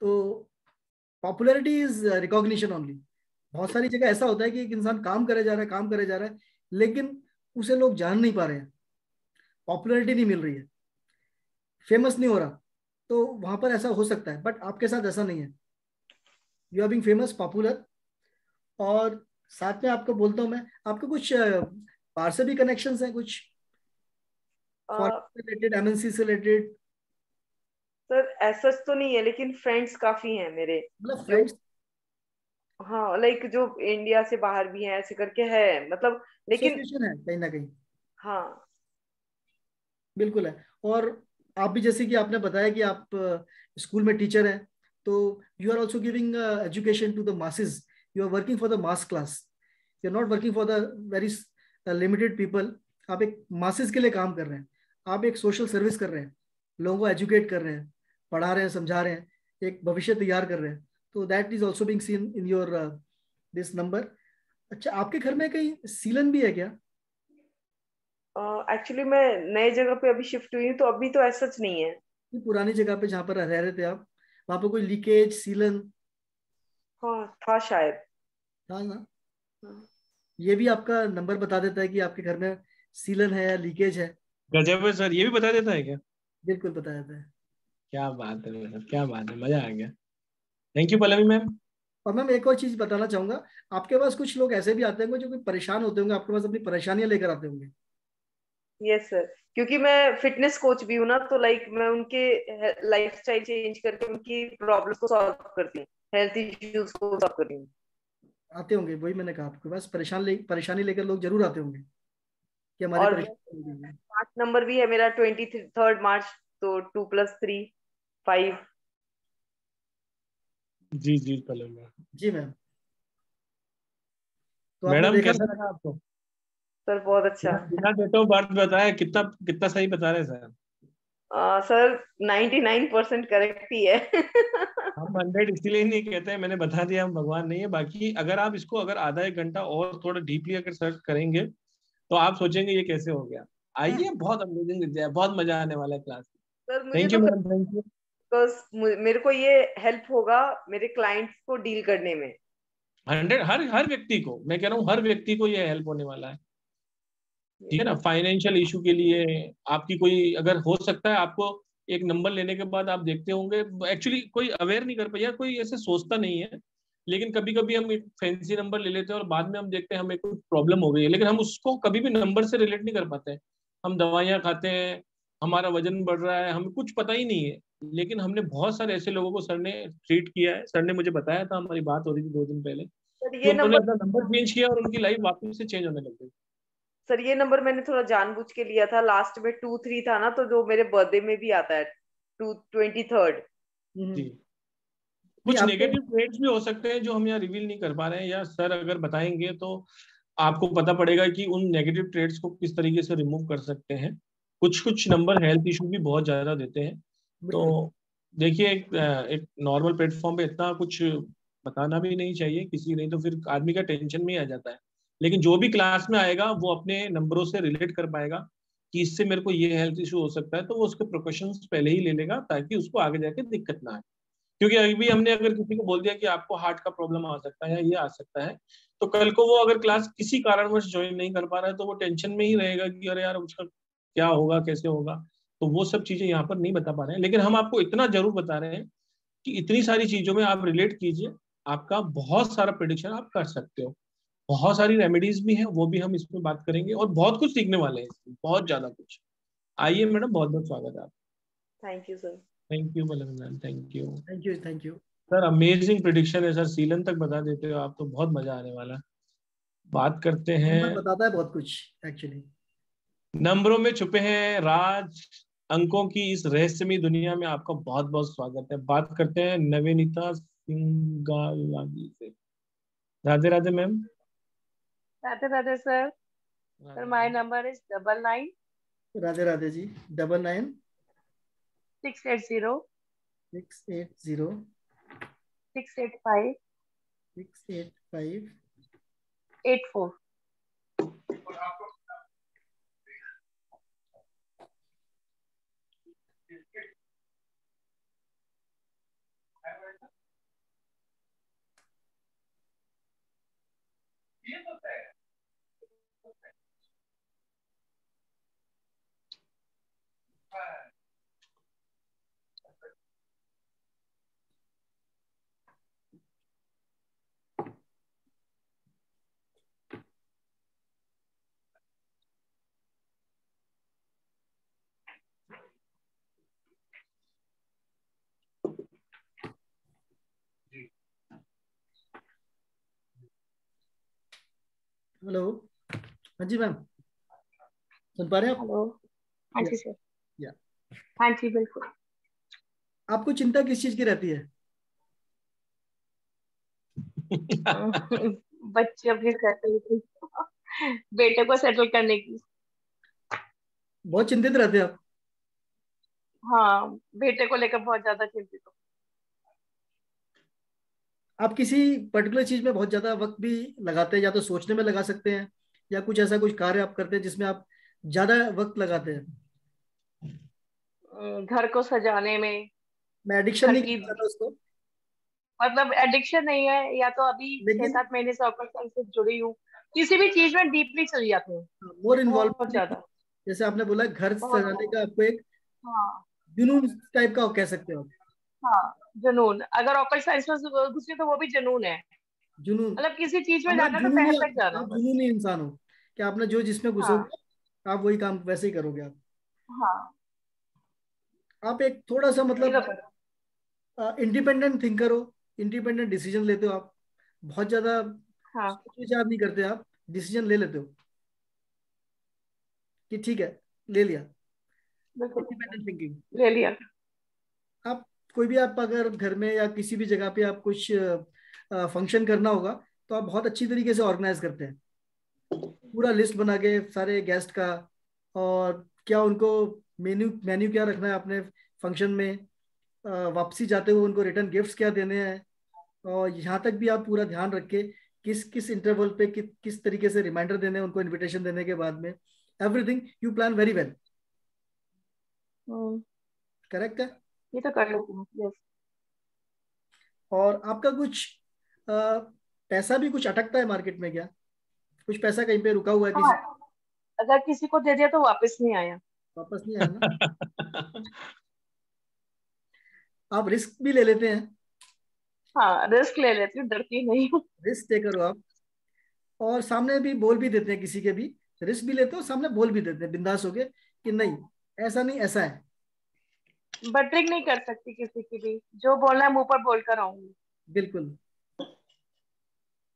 तो पॉपुलरिटी इज रिकॉग्निशन ओनली। बहुत सारी जगह ऐसा होता है कि एक इंसान काम करे जा रहा है, काम करे जा रहा है, लेकिन उसे लोग जान नहीं पा रहे हैं, पॉपुलरिटी नहीं मिल रही है, फेमस नहीं हो रहा। तो वहां पर ऐसा हो सकता है, बट आपके साथ ऐसा नहीं है। You are being famous, popular. और साथ में आपको बोलता हूँ मैं, आपके कुछ बाहर से भी कनेक्शंस हैं, कुछ फॉरेन से रिलेटेड, एमएनसी से रिलेटेड? सर ऐसा तो नहीं है लेकिन फ्रेंड्स काफी हैं मेरे मतलब जो, फ्रेंड्स, हाँ लाइक जो इंडिया से बाहर भी हैं ऐसे करके है मतलब, लेकिन एसोसिएशन है कहीं ना कहीं। हाँ। बिल्कुल है। और आप भी, जैसे कि आपने बताया कि आप स्कूल में टीचर हैं, तो you are also giving education to the masses. You are working for the mass class, you are not working for the very limited people. आप एक मासेस के लिए काम कर रहे हैं, आप एक सोशल सर्विस कर रहे हैं, लोगों को एजुकेट कर रहे हैं, पढ़ा रहे हैं, समझा रहे हैं, एक भविष्य तैयार कर रहे हैं। तो that is also being seen in your this number. अच्छा, आपके घर में कहीं सीलन भी है क्या? एक्चुअली मैं नए जगह पे अभी शिफ्ट हुई हूँ तो अभी तो ऐसा सच नहीं है। ये पुरानी जगह पे जहाँ पर रह रहे थे आप, वहां पर कोई लीकेज, सीलन हाँ था शायद। था ना? हाँ। ये भी आपका नंबर बता देता है कि आपके घर में सीलन है या लीकेज है। गजब है सर, ये भी बता देता है क्या? बिल्कुल बता देता है। क्या बात है मैडम, क्या बात है, मजा आ गया। Thank you Pallavi ma'am. और मैम एक और चीज बताना चाहूंगा, आपके पास कुछ लोग ऐसे भी आते होंगे जो कोई परेशान होते होंगे, आपके पास अपनी परेशानियां लेकर आते होंगे। यस सर, क्योंकि मैं फिटनेस कोच भी हूँ ना, तो लाइक मैं उनके लाइफस्टाइल चेंज करके उनकी प्रॉब्लम्स को सॉल्व करती हूँ, हेल्थ इश्यूज को सॉल्व करती हूँ। आते होंगे, वही मैंने कहा आपके पास परेशानी लेकर लोग जरूर आते होंगे कि हमारी और परेशानी। 5 नंबर भी है मेरा, 23 मार्च, तो 2+3 5। जी जी पहले मैम। जी मैम, तो आपने मैडम देखा कैसा लगा आपको? सर बहुत अच्छा। बिना डेट ऑफ बर्थ बताया, कितना कितना सही बता रहे हैं सर? सर 99% करेक्ट ही है। हम 100 इसीलिए नहीं कहते हैं, मैंने बता दिया हम भगवान नहीं है। बाकी अगर आप इसको अगर आधा एक घंटा और थोड़ा डीपली अगर सर्च करेंगे तो आप सोचेंगे ये कैसे हो गया। आइए, बहुत अमेजिंग विद्या है, बहुत मजा आने वाला है क्लास में। सर मुझे थैंक तो यू मैडम, थैंक यू। मेरे को ये हेल्प होगा मेरे क्लाइंट्स को डील करने में। 100 हर हर व्यक्ति को, मैं कह रहा हूँ हर व्यक्ति को ये हेल्प होने वाला है। ठीक है ना, फाइनेंशियल इशू के लिए आपकी कोई अगर हो सकता है, आपको एक नंबर लेने के बाद आप देखते होंगे, एक्चुअली कोई अवेयर नहीं कर पाया, कोई ऐसे सोचता नहीं है, लेकिन कभी कभी हम एक फैंसी नंबर ले लेते हैं और बाद में हम देखते हैं हमें कोई प्रॉब्लम हो गई है, लेकिन हम उसको कभी भी नंबर से रिलेट नहीं कर पाते हैं। हम दवाइयाँ खाते हैं, हमारा वजन बढ़ रहा है, हमें कुछ पता ही नहीं है, लेकिन हमने बहुत सारे ऐसे लोगों को सर ने ट्रीट किया है। सर ने मुझे बताया था, हमारी बात हो रही थी 2 दिन पहले, सर कि ये उन्होंने नंबर अपना नंबर चेंज किया और उनकी लाइफ वापस से चेंज होने लग गई। सर ये नंबर मैंने थोड़ा जानबूझ के लिया था, लास्ट में 2-3 था ना, तो जो मेरे बर्थडे में भी आता है 23rd। जी, नहीं कुछ आपको। नेगेटिव ट्रेड्स भी हो सकते हैं जो हम यहाँ रिवील नहीं कर पा रहे हैं, या सर अगर बताएंगे तो आपको पता पड़ेगा कि उन नेगेटिव ट्रेड्स को किस तरीके से रिमूव कर सकते हैं। कुछ कुछ नंबर हेल्थ इशू भी बहुत ज्यादा देते हैं। तो बिल्कुल। देखिए, एक नॉर्मल प्लेटफॉर्म पे इतना कुछ बताना भी नहीं चाहिए किसी, नहीं तो फिर आदमी का टेंशन में ही आ जाता है। लेकिन जो भी क्लास में आएगा वो अपने नंबरों से रिलेट कर पाएगा कि इससे मेरे को ये हेल्थ इशू हो सकता है, तो वो उसके प्रिकॉशंस पहले ही ले लेगा ताकि उसको आगे जाके दिक्कत ना आए। क्योंकि अभी हमने अगर किसी को बोल दिया कि आपको हार्ट का प्रॉब्लम आ सकता है या ये आ सकता है, तो कल को वो अगर क्लास किसी कारणवश ज्वाइन नहीं कर पा रहा है तो वो टेंशन में ही रहेगा कि अरे यार उसका क्या होगा, कैसे होगा। तो वो सब चीजें यहाँ पर नहीं बता पा रहे हैं, लेकिन हम आपको इतना जरूर बता रहे हैं कि इतनी सारी चीजों में आप रिलेट कीजिए, आपका बहुत सारा प्रिडिक्शन आप कर सकते हो। बहुत सारी रेमेडीज भी हैं, वो भी हम इसमें बात करेंगे, और बहुत कुछ सीखने वाले हैं इसमें, बहुत ज्यादा कुछ। आइए मैडम, बहुत बहुत स्वागत है आपका। Thank you sir. Thank you ma'am, thank you. Thank you, thank you. Sir amazing prediction है सर, सीलन तक बता देते हो आप, तो बहुत मजा आने वाला है। बात करते हैं, नंबर बताता है बहुत कुछ एक्चुअली। नंबरों में छुपे हैं राज, अंकों की इस रहस्यमयी दुनिया में आपका बहुत बहुत स्वागत है। बात करते हैं नवेनिता सिंगालागी से। Radhe Radhe ma'am. Radhe Radhe sir. Sir my number is 99 Radhe Radhe ji. 99 680 680 685 685 84। Hello. हाँ जी मैम, सुन पा रहे हैं आप? हेलो। हाँ या, जी सर। या। हाँ जी बिल्कुल। आपको चिंता किस चीज की रहती है? बच्चे अपनी सेटल की, बेटे को सेटल करने की। बहुत चिंतित रहते हैं आप? हाँ, बेटे को लेकर बहुत ज्यादा चिंतित हूँ। आप किसी पर्टिकुलर चीज में बहुत ज्यादा वक्त भी लगाते हैं, या तो सोचने में लगा सकते हैं, या कुछ ऐसा कुछ कार्य आप करते हैं जिसमें आप ज्यादा वक्त लगाते हैं? घर को सजाने में। मैं एडिक्शन घर नहीं की, कहना चाहता उसको, मतलब एडिक्शन नहीं है, या तो अभी छह लेकिन सात महीने से ऑपरेशन से जुड़ी हूँ, किसी भी चीज में डीपली चली जाती हूँ। मोर बहुत इन्वॉल्व। ज्यादा। जैसे आपने बोला घर बहुत सजाने ज्यादा। का आपको एक हाँ। जुनून टाइप का कह सकते हो आप। हाँ, जुनून। अगर ऑकल्ट साइंस में घुसी तो वो भी जुनून है। जुनून। मतलब किसी चीज में आप जाना तो जुनूनी, तह तक जाना आप बस। जुनूनी इंसान हो कि आपने जो जिसमें हाँ। घुसोगे आप वही काम वैसे ही करोगे आप। हाँ आप एक थोड़ा सा ठीक है मतलब सर। इंडिपेंडेंट थिंकर हो, इंडिपेंडेंट डिसीजन लेते हो आप, बहुत ज्यादा हाँ सोच विचार नहीं करते आप, डिसीजन ले लेते हो कि ठीक है ले लिया, बिल्कुल इंडिपेंडेंट थिंकिंग। ले लिया। आप कोई भी, आप अगर घर में या किसी भी जगह पे आप कुछ फंक्शन करना होगा तो आप बहुत अच्छी तरीके से ऑर्गेनाइज करते हैं, पूरा लिस्ट बना के सारे गेस्ट का, और क्या उनको मेन्यू मेन्यू क्या रखना है अपने फंक्शन में, वापसी जाते हुए उनको रिटर्न गिफ्ट्स क्या देने हैं, और यहाँ तक भी आप पूरा ध्यान रख के किस किस इंटरवल पे किस तरीके से रिमाइंडर देने हैं उनको इनविटेशन देने के बाद में, everything you plan very well. Correct है? ये तो कर लेती हूँ। यस। और आपका कुछ पैसा भी कुछ अटकता है मार्केट में क्या? कुछ पैसा कहीं पे रुका हुआ है किसी? हाँ अगर किसी को दे दिया तो वापस नहीं आया। वापस नहीं आया ना? आप रिस्क भी ले लेते हैं? हाँ रिस्क ले लेती हूँ, डरती नहीं हूँ। रिस्क टेकर हो आप, और सामने भी बोल भी देते हैं किसी के भी, रिस्क भी लेते हो, सामने बोल भी देते हैं बिंदास होके कि नहीं ऐसा नहीं ऐसा है। बटरिंग नहीं कर सकती किसी की भी, जो बोलना है मुंह पर बोलकर आऊंगी। बिल्कुल। तो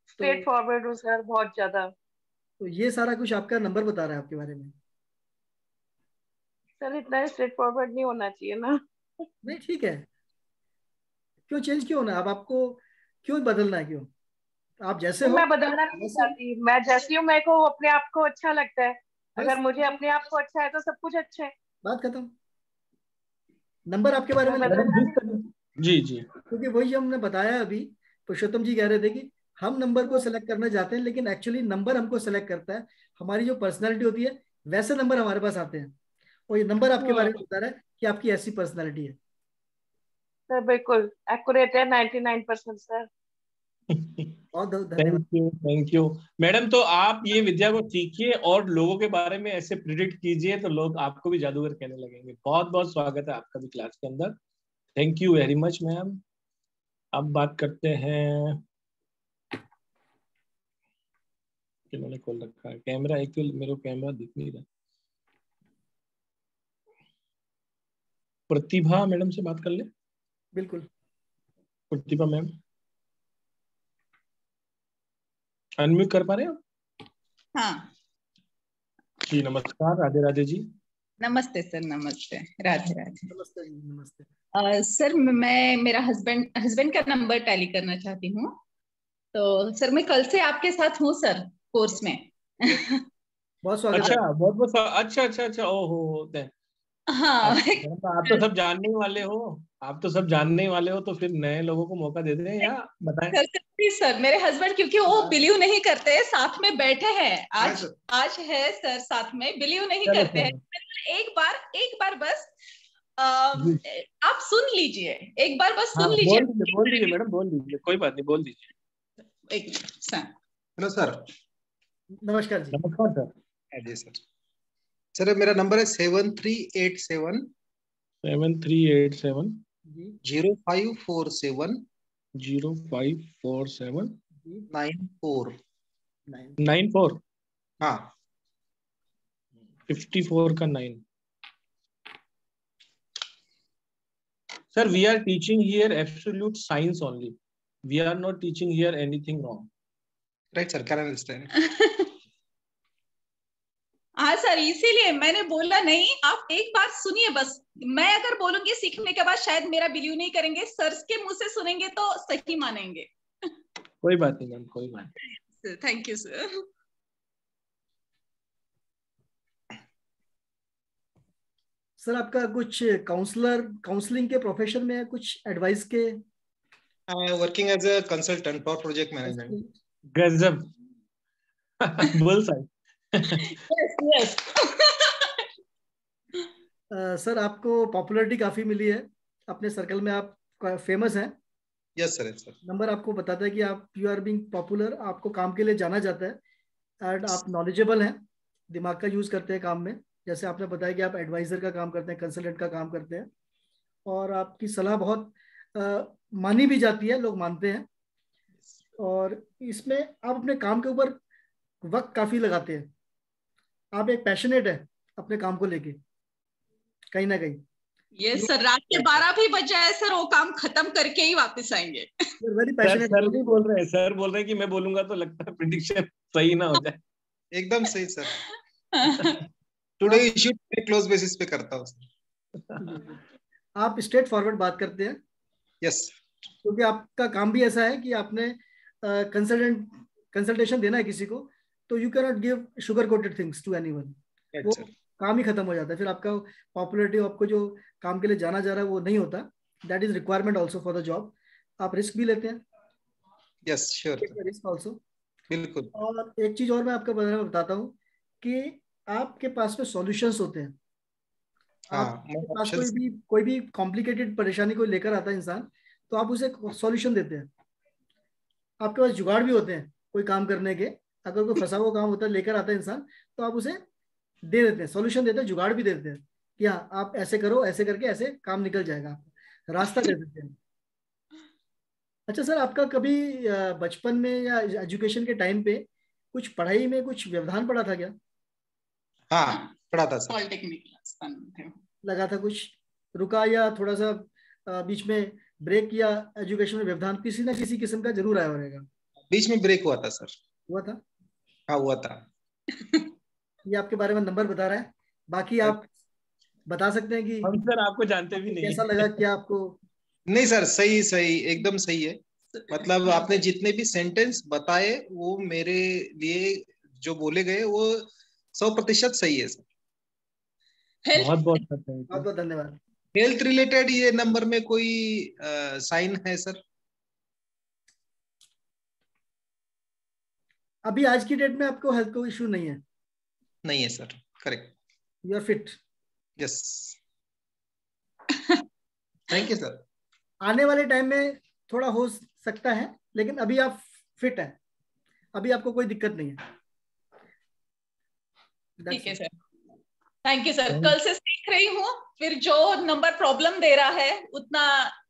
स्ट्रेट फॉरवर्ड हूँ सर, बहुत ज्यादा। तो ये सारा कुछ आपका नंबर बता रहा है आपके बारे में। सर इतना स्ट्रेट फॉरवर्ड नहीं होना चाहिए ना। नहीं ठीक है, क्यों चेंज क्यों होना, अब आपको क्यों बदलना है, क्यों? आप जैसे हो मैं बदलना नहीं वैसे चाहती, मैं जैसी हूँ, मेरे को अपने आप को अच्छा लगता है। बस, अगर मुझे अपने आप को अच्छा है तो सब कुछ अच्छा है। बात खत्म। नंबर आपके बारे मैं में लिखा मैडम बदलना है, जिस तरह जी जी क्योंकि वही हमने बताया अभी, पुरुषोत्तम जी कह रहे थे कि हम नंबर को नहीं। सेलेक्ट करना चाहते हैं, लेकिन एक्चुअली नंबर हमको सेलेक्ट करता है, हमारी जो पर्सनैलिटी होती है वैसे नंबर हमारे पास आते हैं, और ये नंबर आपके बारे में बता रहा है कि आपकी ऐसी पर्सनैलिटी है। सर बिल्कुल एक्यूरेट है, 99% सर। बहुत धन्यवाद। Thank you madam. तो आप ये विद्या को सीखिए और लोगों के बारे में ऐसे प्रिडिक्ट कीजिए तो लोग आपको भी जादूगर कहने लगेंगे। बहुत बहुत स्वागत है आपका भी क्लास के अंदर। Thank you very much ma'am. अब बात करते हैं, किन्होंने खोल रखा है कैमरा, एक तो मेरे को कैमरा दिख नहीं रहा। प्रतिभा मैडम से बात कर ले। बिल्कुल। प्रतिभा मैम अनम्यूट कर पा रहे हो? हाँ जी नमस्कार, राधे राधे जी। नमस्ते सर, नमस्ते, राधे राधे। नमस्ते जी, नमस्ते। सर मैं मेरा हस्बैंड का नंबर टैली करना चाहती हूँ। तो सर मैं कल से आपके साथ हूँ सर कोर्स में। बहुत स्वागत है। अच्छा बहुत बहुत अच्छा अच्छा अच्छा ओहो हाँ आप तो सब जानने ही वाले हो, आप तो सब जानने ही वाले हो, तो फिर नए लोगों को मौका दे दें या बताएं। कर सकती सर, मेरे हस्बैंड क्योंकि वो बिलीव नहीं करते, साथ में बैठे हैं आज आज है सर साथ में, बिलीव नहीं चलो करते हैं। चलो एक बार बस जी आप सुन लीजिए, एक बार बस हाँ सुन लीजिए। बोल दीजिए मैडम, बोल दीजिए, कोई बात नहीं, बोल दीजिए। एक मिनट सर। Hello sir. नमस्कार जी। नमस्कार सर। जी सर। सर मेरा नंबर है 7387 7387 जी 0547 0547 जी 94। 94 हाँ 54 का 9। Sir, we are teaching here absolute science only. We are not teaching here anything wrong. Right sir, can understand. हाँ सर, इसीलिए मैंने बोला नहीं, आप एक बार सुनिए बस। मैं अगर बोलूंगी सीखने के बाद शायद मेरा बिलीव नहीं करेंगे, सर के मुंह से सुनेंगे तो सही मानेंगे। कोई बात नहीं मैम, कोई बात नहीं। Thank you sir. सर आपका कुछ काउंसलिंग के प्रोफेशन में है, कुछ एडवाइस के? Working as a consultant for project management. गजब बोल सर। यस सर आपको पॉपुलैरिटी काफी मिली है अपने सर्कल में, आप फेमस हैं। Yes sir, yes sir. Number आपको बताता है कि आप यू आर बीइंग पॉपुलर, आपको काम के लिए जाना जाता है, एंड आप नॉलेजेबल हैं, दिमाग का यूज करते हैं काम में। जैसे आपने बताया कि आप एडवाइजर का काम करते हैं, कंसल्टेंट का काम करते हैं, और आपकी सलाह बहुत मानी भी जाती है, लोग मानते हैं। और इसमें आप अपने काम के ऊपर वक्त काफी लगाते हैं, आप एक पैशनेट है अपने काम को लेके कहीं ना कहीं। ये सर रात के 12 भी बज जाए सर, वो काम खत्म करके ही वापस आएंगे। Very sir passionate. सर नहीं बोल रहे हैं, सर बोल रहे हैं कि मैं बोलूंगा तो लगता है प्रिडिक्शन सही ना हो जाए। एकदम सही sir. Today issue close basis पे करता हूँ सर। आप स्ट्रेट फॉरवर्ड बात करते हैं। यस। क्योंकि आपका काम भी ऐसा है कि आपने कंसल्टेशन देना है किसी को, तो you can not give sugar coated things to anyone. वो काम ही खत्म हो जाता है, फिर आपका पॉपुलैरिटी, आपको जो काम के लिए जाना जा रहा है वो नहीं होता। That is requirement also for the job. आप रिस्क भी लेते हैं। Yes sure. Risk also. बिल्कुल। और एक चीज और मैं आपके बारे में बताता हूँ कि आपके पास में सॉल्यूशंस होते हैं। आपके पास कोई भी कॉम्प्लिकेटेड परेशानी कोई लेकर आता है इंसान, तो आप उसे सॉल्यूशन देते हैं। आपके पास जुगाड़ भी होते हैं कोई काम करने के। अगर कोई फंसा हुआ काम होता है लेकर आता है इंसान, तो आप उसे दे देते हैं, सॉल्यूशन देते हैं, जुगाड़ भी देते हैं कि हाँ आप ऐसे करो, ऐसे करके ऐसे काम निकल जाएगा, आपको रास्ता दे देते हैं। अच्छा सर, आपका कभी बचपन में या एजुकेशन के टाइम पे कुछ पढ़ाई में कुछ व्यवधान पड़ा था क्या? हाँ पढ़ा था सर। पॉलिटेक्निक लगा था कुछ रुका या थोड़ा सा बीच में ब्रेक या एजुकेशन में व्यवधान किसी ना किसी किस्म का जरूर आया रहेगा? बीच में ब्रेक हुआ था सर। हुआ था? हाँ हुआ था। ये आपके बारे में नंबर बता रहा है। बाकी आप बता सकते हैं कि हम सर आपको जानते भी नहीं, कैसा लगा क्या आपको? नहीं सर, सही सही एकदम सही है। मतलब आपने जितने भी सेंटेंस बताए वो मेरे लिए जो बोले गए वो 100% सही है सर। बहुत बहुत बहुत बहुत धन्यवाद। हेल्थ रिलेटेड ये नंबर में कोई साइन है सर? अभी आज की डेट में आपको हेल्थ को इश्यू नहीं है? नहीं है sir. Correct. You are fit? Yes. Thank you sir. आने वाले टाइम में थोड़ा हो सकता है, लेकिन अभी आप फिट हैं, अभी आपको कोई दिक्कत नहीं है। ठीक है सर, थैंक यू सर। कल से सीख रही हूँ, फिर जो नंबर प्रॉब्लम दे रहा है उतना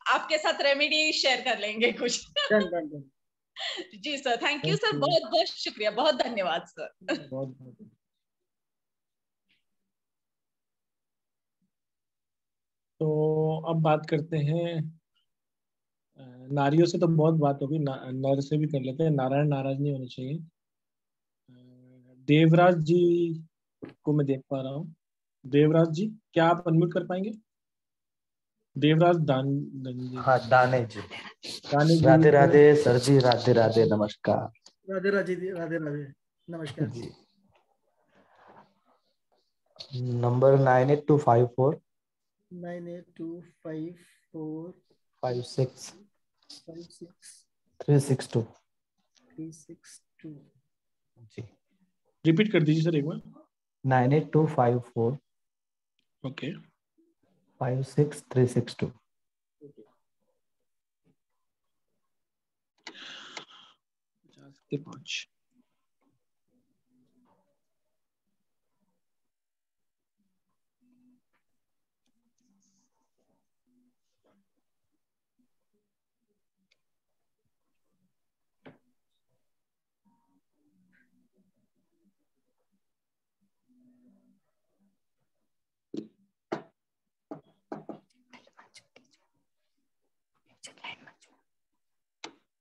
आपके साथ रेमेडी शेयर कर लेंगे कुछ। Done done done. जी सर, थैंक यू सर, बहुत बहुत शुक्रिया, बहुत धन्यवाद सर। बहुत। तो अब बात करते हैं नारियों से। तो बहुत बात होगी, नर से भी कर लेते हैं। नारायण नाराज नहीं होने चाहिए। देवराज जी को मैं देख पा रहा हूँ। देवराज जी, क्या आप अनम्यूट कर पाएंगे? देवराज हाँ, दाने जी। दाने जी, राधे राधे सर जी, राधे राधे, नमस्कार। राधे राधे राधे राधे, नमस्कार जी। नंबर 98254 98254 56 56 362 362। जी, रिपीट कर दीजिए सर एक बार। 98254 ओके 56 362। 5।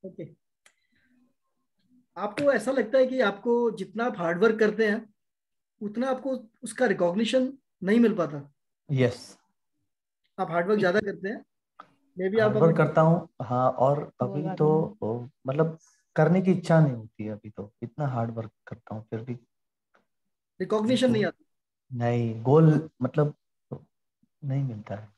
ओके। आपको ऐसा लगता है कि आपको जितना आप हार्डवर्क करते हैं उतना आपको उसका रिकॉग्निशन नहीं मिल पाता? यस, आप हार्डवर्क ज्यादा करते हैं, मे बी आप हार्डवर्क करता हूँ। हाँ, और अभी तो मतलब करने की इच्छा नहीं होती है। अभी तो इतना हार्डवर्क करता हूँ फिर भी रिकॉग्निशन नहीं आता। नहीं, गोल मतलब नहीं मिलता है।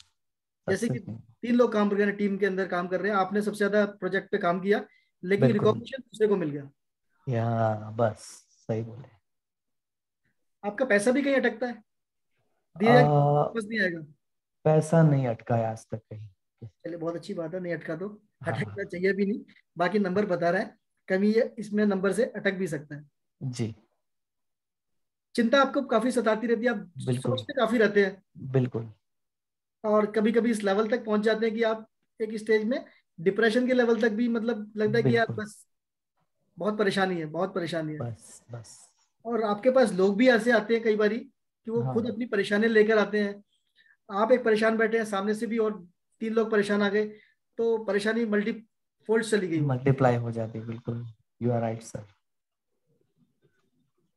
जैसे कि 3 लोग काम कर रहे हैं, टीम के अंदर काम कर रहे हैं, आपने सबसे ज्यादा प्रोजेक्ट पे काम किया, लेकिन रिकॉग्निशन दूसरे को मिल गया। बस सही बोले। आपका पैसा भी कहीं अटकता है? दिया वापस नहीं आएगा? पैसा नहीं अटका है आज तक कहीं। चलिए बहुत अच्छी बात है, नहीं अटका तो। अटकना चाहिए भी नहीं। बाकी नंबर बता रहा है, कमी है इसमें, नंबर से अटक भी सकता है जी। चिंता आपको काफी सताती रहती है, आप सोचते काफी रहते हैं। बिल्कुल। और कभी कभी इस लेवल तक पहुंच जाते हैं कि आप एक स्टेज में डिप्रेशन के लेवल तक भी, मतलब लगता है कि यार बस बहुत परेशानी है, बहुत परेशानी है। बस और आपके पास लोग भी ऐसे आते हैं कई बारी कि वो हाँ खुद अपनी परेशानी लेकर आते हैं। आप एक परेशान बैठे हैं, सामने से भी और 3 लोग परेशान आ गए, तो परेशानी मल्टीफोल्ड चली गई वो। मल्टीप्लाई हो जाती है, बिल्कुल यू आर राइट सर।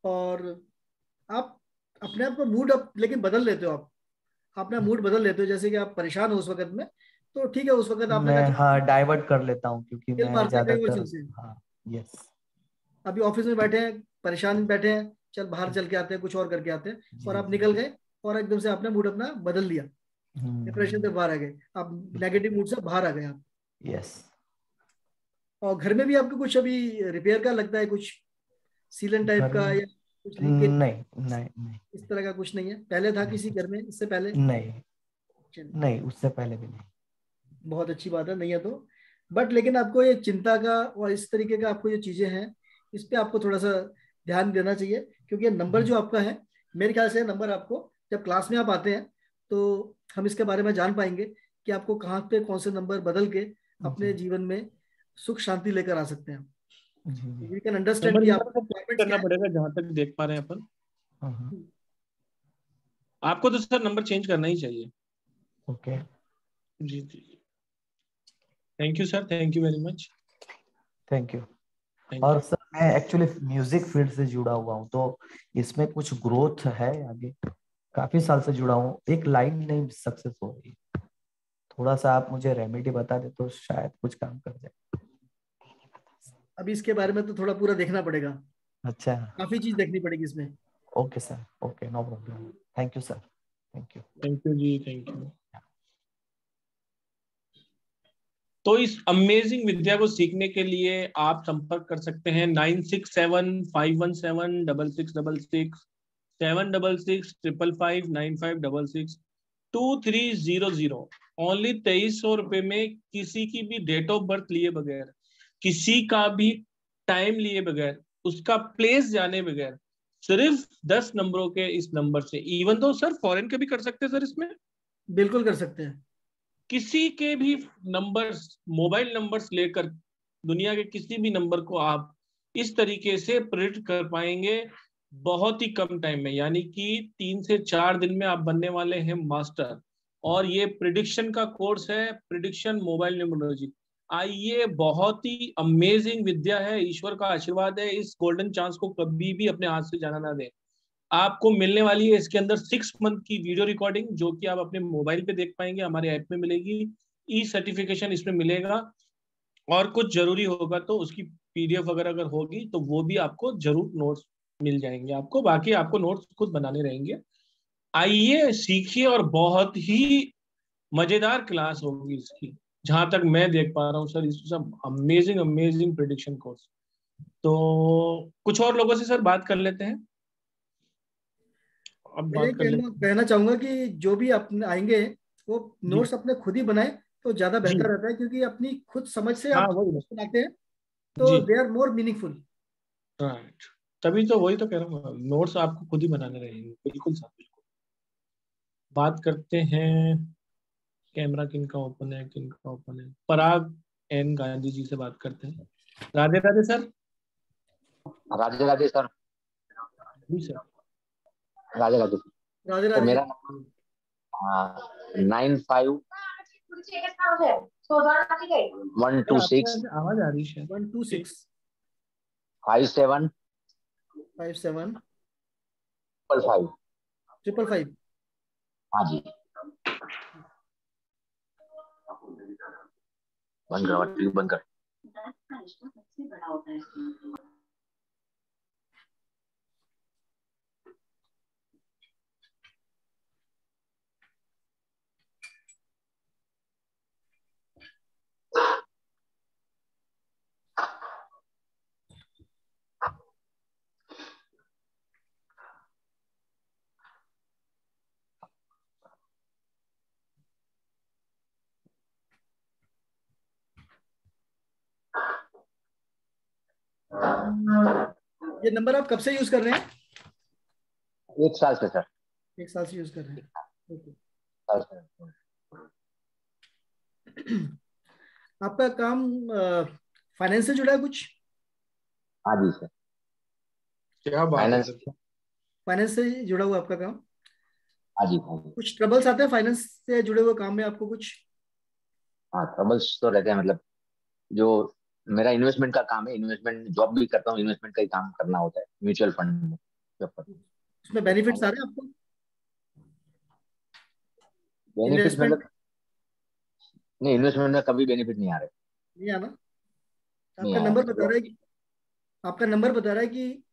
और आप अपने आप को मूड अप लेकिन बदल लेते हो, आप अपना मूड बदल लेते हो। जैसे कि आप परेशान हो उस वक्त में, तो ठीक है, उस वक्त आपने मैं कहा हाँ चलो डाइवर्ट कर लेता हूँ, क्योंकि खेल मैं मारते हैं कहीं और ज्यादातर चलते हैं। हाँ यस। अभी ऑफिस में बैठे हैं, परेशान बैठे हैं, चल बाहर चल के आते हैं, कुछ और करके आते हैं, और जी आप जी निकल गए और एकदम से आपने मूड अपना बदल लिया, डिप्रेशन से हम्म बाहर आ गए, आप नेगेटिव मूड से बाहर आ गए आप। यस। और घर में भी आपको कुछ अभी रिपेयर का लगता है, कुछ सीलन टाइप घर का में या कुछ लीकेज नहीं नहीं नहीं इस तरह का कुछ नहीं है? पहले था नहीं किसी कुछ घर में इससे पहले? नहीं चलिए, नहीं, उससे पहले भी नहीं। बहुत अच्छी बात है, नहीं है तो। बट लेकिन आपको ये चिंता का और इस तरीके का आपको ये चीजें हैं, इस पे आपको थोड़ा सा ध्यान देना चाहिए, क्योंकि ये नंबर जो आपका है, मेरे ख्याल से नंबर आपको जब क्लास में आप आते हैं तो हम इसके बारे में जान पाएंगे कि आपको कहाँ पे कौन से नंबर बदल के अपने जी जीवन में सुख शांति लेकर आ सकते हैं। जी जी। वी कैन अंडरस्टैंड नंबर कि इनका आप तो चेंज करना पड़ेगा जहां तक देख पा रहे हैं अपन। हाँ आपको तो सर नंबर चेंज करना ही चाहिए। ओके। जी जी। Thank you sir, thank you very much. Thank you. Thank और यू। सर मैं एक्चुअली म्यूजिक फील्ड से जुड़ा हुआ हूँ, तो इसमें कुछ ग्रोथ है आगे। काफी साल से जुड़ा हूँ, एक लाइन नहीं सक्सेस हो रही। थोड़ा सा आप मुझे रेमेडी बता दे तो शायद कुछ काम कर जाए। अभी इसके बारे में तो थोड़ा पूरा देखना पड़ेगा, अच्छा। काफी चीज देखनी पड़ेगी इसमें। Okay sir, okay, no problem. Thank you sir, thank you. Thank you जी, थैंक यू। तो इस अमेजिंग विद्या को सीखने के लिए आप संपर्क कर सकते हैं 9675176666 7665595562300। ओनली 2300 रुपए में किसी की भी डेट ऑफ बर्थ लिए बगैर, किसी का भी टाइम लिए बगैर, उसका प्लेस जाने बगैर, सिर्फ 10 नंबरों के इस नंबर से। इवन तो सर फॉरेन के भी कर सकते हैं सर इसमें, बिल्कुल कर सकते हैं। किसी के भी नंबर्स, मोबाइल नंबर्स लेकर दुनिया के किसी भी नंबर को आप इस तरीके से प्रिडिक्ट कर पाएंगे बहुत ही कम टाइम में। यानी कि 3 से 4 दिन में आप बनने वाले हैं मास्टर। और ये प्रिडिक्शन का कोर्स है, प्रिडिक्शन मोबाइल न्यूमरोलॉजी। आइए, बहुत ही अमेजिंग विद्या है, ईश्वर का आशीर्वाद है। इस गोल्डन चांस को कभी भी अपने हाथ से जाना ना दें। आपको मिलने वाली है इसके अंदर 6 मंथ की वीडियो रिकॉर्डिंग, जो कि आप अपने मोबाइल पे देख पाएंगे, हमारे ऐप में मिलेगी। ई सर्टिफिकेशन इसमें मिलेगा, और कुछ जरूरी होगा तो उसकी पीडीएफ वगैरह अगर होगी तो वो भी आपको जरूर नोट्स मिल जाएंगे आपको। बाकी आपको नोट्स खुद बनाने रहेंगे। आइए, सीखिए, और बहुत ही मजेदार क्लास होगी इसकी, जहां तक मैं देख पा रहा हूँ सर। इस सब अमेजिंग अमेजिंग प्रेडिक्शन कोर्स। तो कुछ और लोगों से सर बात कर लेते हैं, अब मैं ये बात कर लेते हैं। कहना चाहूंगा कि जो भी अपने आएंगे वो जी नोट्स अपने खुद ही बनाए तो ज्यादा जी। बेहतर रहता है, क्योंकि अपनी खुद समझ से हाँ आप वही ना। notes बनाते हैं तो जी they are more meaningful. Right. तभी तो, वही तो कह रहा हूँ, नोट्स आपको खुद ही बनाने रहेंगे। बिल्कुल सर, बिल्कुल। बात करते हैं, कैमरा किन का ओपन है, किन का ओपन है। पराग एन गांधी जी से बात करते हैं। राधे राधे सर। राधे राधे सर। जी सर। राधे राधे। राधे तो राधे मेरा जी। 95 सर 126 आपकी आवाज आ रही है शायद। 126 57 57 55। 555। हाँ जी, बंद कर, टीवी बंद कर। ये नंबर आप कब से यूज कर रहे हैं? 1 साल से सर। 1 साल से यूज कर रहे हैं, ओके। साल से। आपका काम फाइनेंस से जुड़ा है कुछ? हाँ जी सर। क्या बात है फाइनेंस। सर। फाइनेंस से जुड़ा हुआ आपका काम? हाँ जी, हाँ जी। कुछ ट्रबल्स आते हैं फाइनेंस से जुड़े हुए काम में आपको कुछ? हाँ, ट्रबल्स तो रहते हैं, मतलब जो मेरा इन्वेस्टमेंट का काम है, इन्वेस्टमेंट जॉब भी करता हूँ, इन्वेस्टमेंट का ही काम करना होता है म्यूचुअल फंड में जब पर। उसमें बेनिफिट्स आ रहे हैं आपको? बेनिफिट इन्वेस्टमेंट मतलब नहीं, इन्वेस्टमेंट में कभी बेनिफिट नहीं आ रहे। नहीं आना? नहीं आपका आया नंबर मतलब बता रहा है कि आपका नंबर बता रहा है कि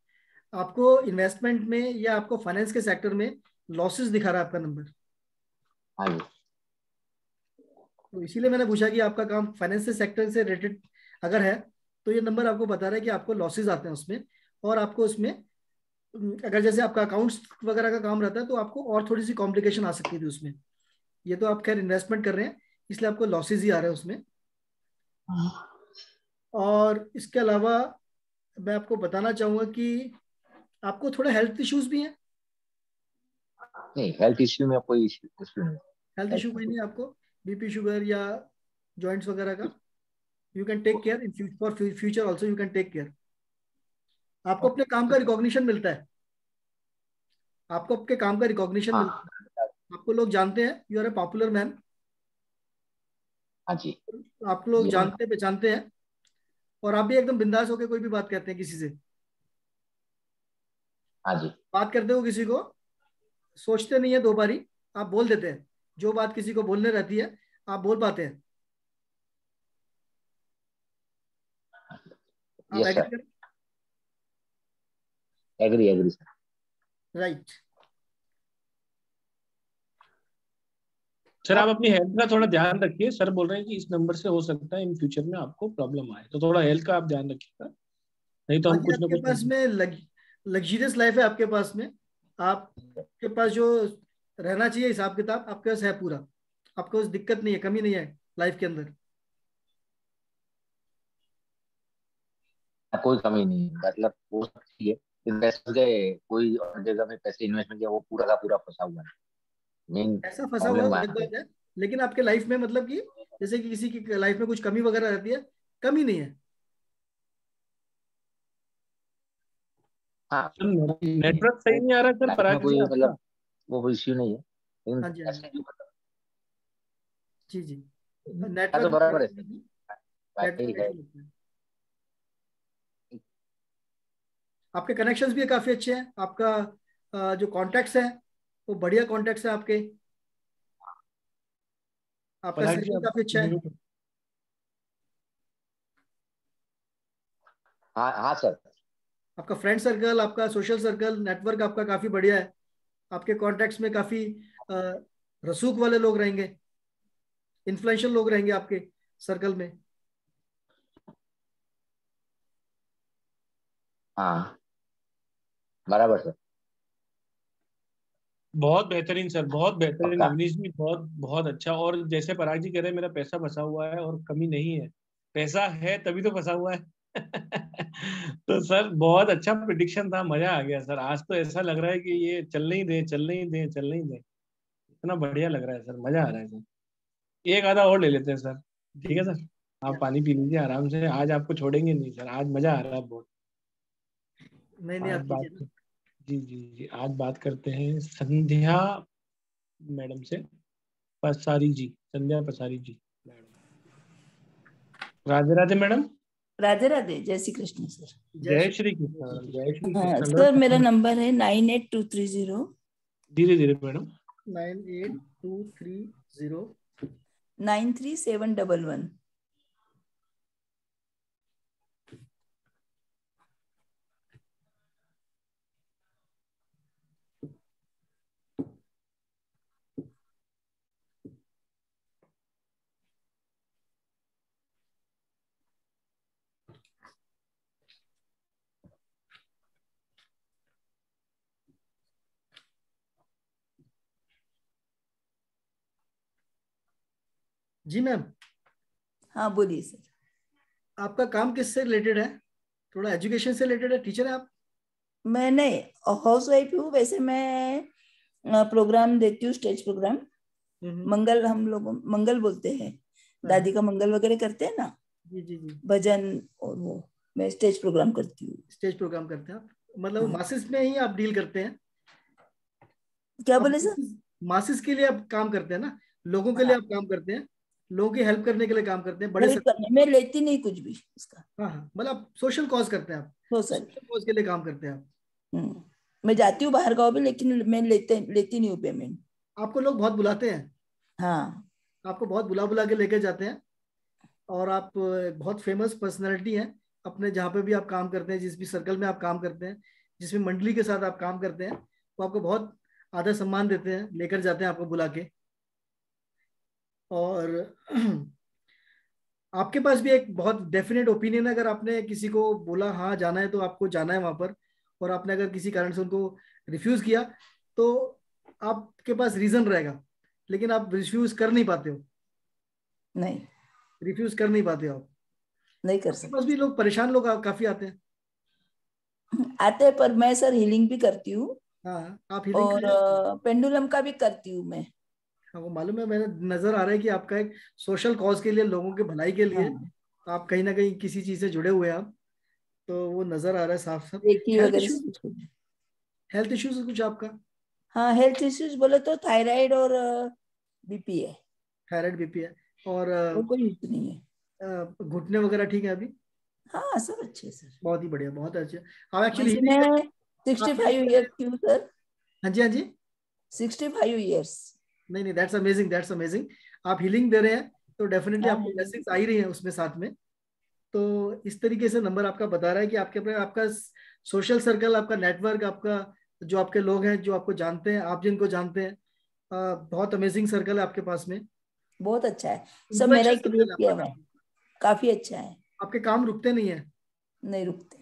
आपको इन्वेस्टमेंट में या आपको फाइनेंस के सेक्टर में लॉसेस दिखा रहा है आपका नंबर। हाँ जी। तो इसीलिए मैंने पूछा कि आपका काम फाइनेंस के सेक्टर से रिलेटेड अगर है तो ये नंबर आपको बता रहा है कि आपको लॉसेस आते हैं उसमें, और आपको उसमें अगर जैसे आपका अकाउंट्स वगैरह का काम रहता है तो आपको और थोड़ी सी कॉम्प्लिकेशन आ सकती थी उसमें। ये तो आप खैर इन्वेस्टमेंट कर रहे हैं इसलिए आपको लॉसेस ही आ रहे हैं उसमें। और इसके अलावा मैं आपको बताना चाहूंगा कि आपको थोड़े हेल्थ इश्यूज भी हैं? नहीं, हेल्थ इश्यू में कोई इश्यू नहीं। हेल्थ इशू कोई नहीं है आपको? बीपी, शुगर या जॉइंट्स वगैरह का? You can take care in for future also, you can take care. आपको अपने काम का रिकॉग्निशन मिलता है, आपको आपके काम का रिकॉग्निशन हाँ मिलता है, आपको लोग जानते हैं, you are a popular man. हाँ जी, आपको लोग ये जानते पहचानते हैं, और आप भी एकदम बिंदास होकर कोई भी बात कहते हैं किसी से। हाँ जी। बात करते हो किसी को सोचते नहीं है दो बारी, आप बोल देते हैं। जो बात किसी को बोलने रहती है आप बोल पाते हैं। आप यस एग्री सर, करें? Agree agree sir. Right. Sir आप आप अपनी हेल्थ का थोड़ा ध्यान रखिए। सर बोल रहे हैं कि इस नंबर से हो सकता है इन फ्यूचर में आपको प्रॉब्लम आए, तो थोड़ा हेल्थ का आप ध्यान रखिएगा, नहीं तो हम आज कुछ ना आपके कुछ। पास में लग्जरियस लाइफ है आपके पास में, आपके पास जो रहना चाहिए हिसाब किताब आपके पास है पूरा, आपको उस दिक्कत नहीं है, कमी नहीं है लाइफ के अंदर। कोई कमी नहीं है, मतलब वो सब ठीक है। इन्वेस्ट गए कोई और जगह में पैसे इन्वेस्टमेंट किया, वो पूरा का पूरा फंसा हुआ है। मेन ऐसा फंसा हुआ है प्रॉब्लम वहाँ अलग है। बात है, लेकिन आपके लाइफ में मतलब कि जैसे कि किसी की लाइफ में कुछ कमी वगैरह रहती है, कमी नहीं है। हाँ, सर नेटवर्क सही नहीं आ रहा सर लाइफ में पराग जी कोई आपका। मतलब वो इश्यू नहीं है, लेकिन हाँ जी, हाँ जी, ऐसे जो मतलब जी जी। है तो नेटवर्क बराबर है सर, नेटवर्क भाई है। इशू होता है। आपके कनेक्शंस भी काफी अच्छे हैं, आपका जो कॉन्टेक्ट्स है वो बढ़िया कॉन्टेक्ट्स है आपके, आपका पराग जी सर्कल आप काफी अच्छा है। हाँ हाँ सर। आपका फ्रेंड सर्कल, आपका सोशल सर्कल, नेटवर्क आपका काफी बढ़िया है। आपके कॉन्टेक्ट्स में काफी अ, रसूख वाले लोग रहेंगे, इन्फ्लुएंशियल लोग रहेंगे आपके सर्कल में। हाँ बराबर सर। बहुत बेहतरीन सर, बहुत बेहतरीन पक्का। अवनीश जी, बहुत बहुत अच्छा। और जैसे पराग जी कह रहे हैं मेरा पैसा फंसा हुआ है और कमी नहीं है, पैसा है तभी तो फंसा हुआ है। तो सर बहुत अच्छा प्रिडिक्शन था, मजा आ गया सर। आज तो ऐसा लग रहा है कि ये चलने ही दे, चलने ही दे, चलने ही दे। इतना बढ़िया लग रहा है सर, मजा आ रहा है सर। एक आधा और ले लेते हैं सर, ठीक है सर। आप पानी पी लीजिए आराम से, आज आपको छोड़ेंगे नहीं सर, आज मजा आ रहा है बहुत। नहीं नहीं, आज आप कीजिए बात, ना। जी जी जी, आज बात करते हैं संध्या मैडम से। पसारी जी, संध्या पसारी जी मैडम। राधे राधे मैडम। राधे राधे, जय श्री कृष्ण सर। जय श्री कृष्ण मैडम, जय श्री हाँ कृष्ण सर, मेरा मैडम। नंबर है 98230 धीरे धीरे मैडम। 98230 93711। जी मैम। हाँ बोलिए सर। आपका काम किससे रिलेटेड है? थोड़ा एजुकेशन से रिलेटेड है? टीचर है आप? मैं नहीं, हाउस वाइफ हूँ वैसे। मैं प्रोग्राम देती हूँ, स्टेज प्रोग्राम। मंगल, हम लोग मंगल बोलते हैं, दादी का मंगल वगैरह करते हैं ना, जी जी जी। भजन, और वो मैं स्टेज प्रोग्राम करती हूँ। स्टेज प्रोग्राम करते हैं आप? मतलब मासिस में ही आप डील करते हैं? क्या बोले सर? मासिस के लिए आप काम करते हैं ना, लोगों के लिए आप काम करते हैं, लोगों की हेल्प करने के लिए काम करते हैं, बड़े हेल्प करने में लेती नहीं कुछ भी इसका। हाँ हाँ, मतलब सोशल कॉज करते हैं आप, सोशल कॉज के लिए काम करते हैं आप। मैं जाती हूँ बाहर गाँव भी, लेकिन मैं लेती नहीं हूँ पेमेंट। आपको लोग बहुत बुलाते हैं? हाँ, आपको बहुत बुला बुला के लेके जाते हैं, और आप बहुत फेमस पर्सनैलिटी हैं अपने, जहाँ पे भी आप काम करते हैं, जिस भी सर्कल में आप काम करते हैं, जिसमें मंडली के साथ आप काम करते हैं, वो आपको बहुत आदर सम्मान देते हैं, लेकर जाते हैं आपको बुला के। और आपके पास भी एक बहुत डेफिनेट ओपिनियन है, अगर आपने किसी को बोला हाँ जाना है तो आपको जाना है वहां पर, और आपने अगर किसी कारण से उनको रिफ्यूज किया तो आपके पास रीजन रहेगा, लेकिन आप रिफ्यूज कर नहीं पाते हो। नहीं, रिफ्यूज कर नहीं पाते हो आप, नहीं कर आपके पास भी लोग परेशान लोग काफी आते हैं। आते हैं, पर मैं सर हीलिंग भी करती हूँ। हाँ, आप हीलिंग और पेंडुलम का भी करती हूँ मैं। हाँ, वो मालूम है, मैंने नजर आ रहा है कि आपका एक सोशल कॉज के लिए, लोगों के भलाई के लिए आप कहीं ना कहीं किसी चीज से जुड़े हुए हैं आप, तो वो नजर आ रहा है साफ साफ। हेल्थ इश्यूज कुछ आपका? हाँ, हेल्थ इश्यूज बोले तो थायराइड और बीपी है। थायराइड बीपी है, और कोई इश्यू नहीं है। घुटने वगैरह ठीक है अभी? हाँ, सब अच्छे सर। बहुत ही बढ़िया, बहुत अच्छे। आप एक्चुअली मैं 65 ईयर्स की हूँ सर। हाँ जी, हाँ जी, 65 ईयर्स। नहीं नहीं, दैट्स अमेजिंग, दैट्स अमेजिंग। आप हीलिंग दे रहे हैं तो डेफिनेटली आपको ब्लेसिंग्स आ ही रही हैं उसमें साथ में। तो इस तरीके से नंबर आपका बता रहा है कि आपके आपका सोशल सर्कल, आपका नेटवर्क, आपका जो आपके लोग हैं जो आपको जानते हैं, आप जिनको जानते हैं, बहुत अमेजिंग सर्कल है आपके पास में। बहुत अच्छा है सब, मेरा ही क्रिएट किया हुआ है, काफी अच्छा है। आपके काम रुकते नहीं है? नहीं रुकते।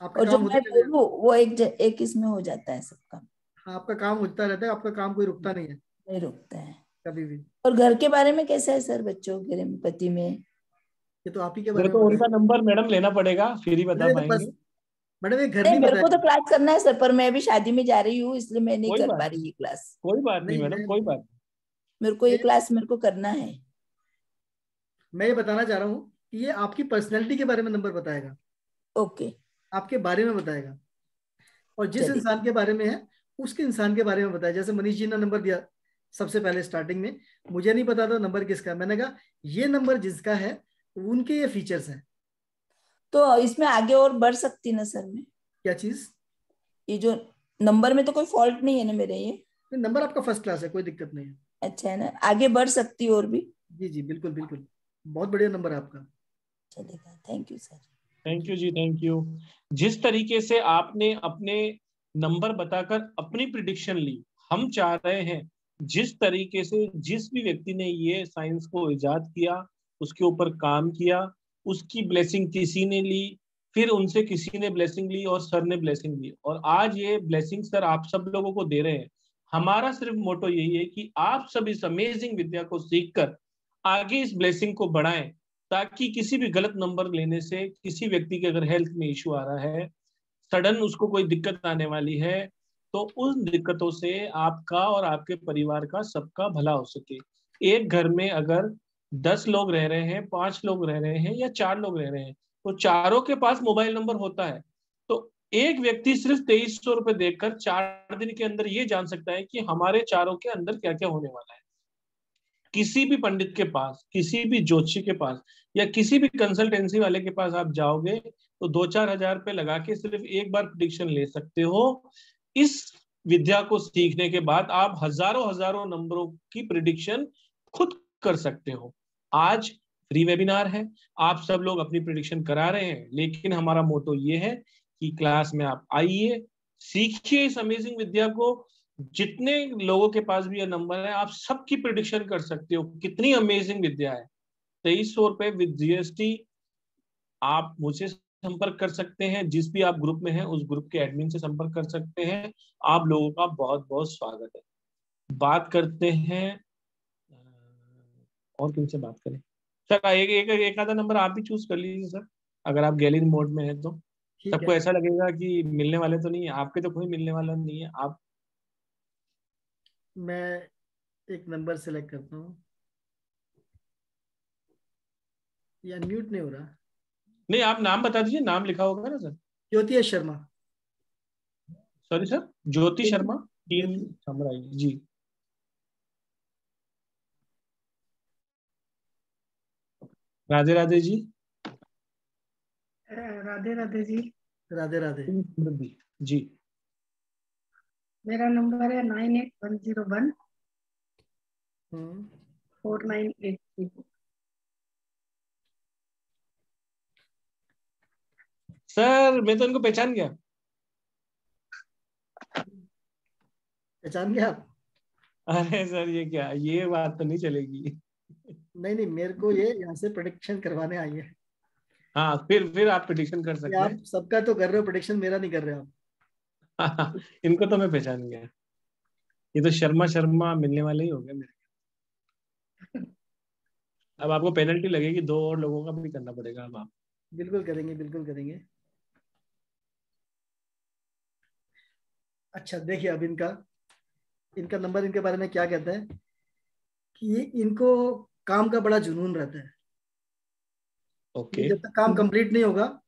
आपका और जो काम मैं बोलूं वो एक इसमें हो जाता है सबका। हाँ, आपका काम होता रहता है, आपका काम कोई रुकता नहीं है? नहीं रुकता है कभी भी। और घर के बारे में कैसा है सर, बच्चों के पति में? ये तो आप ही के बारे में तो उनका नंबर मैडम लेना पड़ेगा, फिर ही बता पाएंगे। मैडम ये घर नहीं, नहीं मेरे को बताया। तो क्लास करना है सर, पर मैं अभी शादी में जा रही हूँ, इसलिए मैं नहीं कर पा रही ये क्लास। कोई बात नहीं मैडम, कोई बात नहीं। मेरे को ये क्लास मेरे को करना है। मैं ये बताना चाह रहा हूँ कि ये आपकी पर्सनैलिटी के बारे में नंबर बताएगा। ओके। आपके बारे में बताएगा, और जिस इंसान के बारे में है उसके इंसान के बारे में बताया। जैसे मनीष जी ने नंबर दिया सबसे पहले स्टार्टिंग में, मुझे नहीं पता था नंबर किसका है, मैंने कहा ये नंबर जिसका है उनके ये फीचर्स हैं। तो इसमें आगे और बढ़ सकती ना सर मैं? क्या चीज? ये जो नंबर में तो कोई फॉल्ट नहीं है ना मेरे? ये नंबर आपका फर्स्ट क्लास है, कोई दिक्कत नहीं है। अच्छा है ना, आगे बढ़ सकती और भी? जी जी, बिल्कुल बिल्कुल, बहुत बढ़िया नंबर है आपका। चलेगा, thank you sir. Thank you जी, थैंक यू। जिस तरीके से आपने अपने नंबर बताकर अपनी प्रिडिक्शन ली, हम चाह रहे हैं जिस तरीके से जिस भी व्यक्ति ने ये साइंस को इजाद किया, उसके ऊपर काम किया, उसकी ब्लेसिंग किसी ने ली, फिर उनसे किसी ने ब्लेसिंग ली और सर ने ब्लेसिंग ली, और आज ये ब्लेसिंग सर आप सब लोगों को दे रहे हैं। हमारा सिर्फ मोटो यही है कि आप सब इस अमेजिंग विद्या को सीखकर आगे इस ब्लेसिंग को बढ़ाएं, ताकि किसी भी गलत नंबर लेने से किसी व्यक्ति के अगर हेल्थ में इश्यू आ रहा है, सडन उसको कोई दिक्कत आने वाली है, तो उन दिक्कतों से आपका और आपके परिवार का सबका भला हो सके। एक घर में अगर 10 लोग रह रहे हैं, 5 लोग रह रहे हैं या 4 लोग रह रहे हैं, तो चारों के पास मोबाइल नंबर होता है। तो एक व्यक्ति सिर्फ 2300 रुपए देकर 4 दिन के अंदर ये जान सकता है कि हमारे चारों के अंदर क्या क्या होने वाला है। किसी भी पंडित के पास, किसी भी ज्योतिषी के पास या किसी भी कंसल्टेंसी वाले के पास आप जाओगे तो 2-4 हजार रुपए लगा के सिर्फ एक बार प्रिडिक्शन ले सकते हो। इस विद्या को सीखने के बाद आप हजारों हजारों नंबरों की प्रिडिक्शन खुद कर सकते हो। आज फ्री वेबिनार है, आप सब लोग अपनी प्रिडिक्शन करा रहे हैं, लेकिन हमारा मोटो ये है कि क्लास में आप आइए, सीखिए इस अमेजिंग विद्या को। जितने लोगों के पास भी ये नंबर है, आप सबकी प्रिडिक्शन कर सकते हो। कितनी अमेजिंग विद्या है। 2300 रुपए विद जीएसटी। आप मुझसे संपर्क कर सकते हैं, जिस भी आप ग्रुप में हैं उस ग्रुप के एडमिन से संपर्क कर सकते हैं। आप लोगों का बहुत बहुत स्वागत है। बात करते हैं और किनसे बात करें सर? एक आधा नंबर आप भी चूज कर लीजिए सर, अगर आप गैलरी मोड में है तो। सबको ऐसा लगेगा कि मिलने वाले तो नहीं है, आपके तो कोई मिलने वाला नहीं है। आप, मैं एक नंबर सेलेक्ट करता हूँ। ये अनम्यूट नहीं हो रहा। नहीं, आप नाम बता दीजिए, नाम लिखा होगा ना sir? Jyoti Sharma. Sorry sir, Jyoti Sharma, team सामराई जी। राधे राधे जी। राधे राधे जी। राधे राधे जी। मेरा नंबर है 98101 4983। सर मैं तो इनको पहचान गया। पहचान गया आप? अरे सर ये क्या, ये बात तो नहीं चलेगी। नहीं नहीं, मेरे को ये यहाँ से प्रेडिक्शन करवाने आई है। हाँ फिर आप प्रेडिक्शन कर सकते हैं। आप सबका तो कर रहे हो प्रेडिक्शन, मेरा नहीं कर रहे आप। इनको तो मैं पहचान गया, ये तो शर्मा शर्मा मिलने वाले ही हो गए मेरे। अब आपको पेनल्टी लगेगी, 2 और लोगों का भी करना पड़ेगा अब आप। बिल्कुल करेंगे, बिल्कुल करेंगे। अच्छा देखिए, अब इनका नंबर इनके बारे में क्या कहता है कि इनको काम का बड़ा जुनून रहता है। ओके। जब तक काम कंप्लीट नहीं होगा,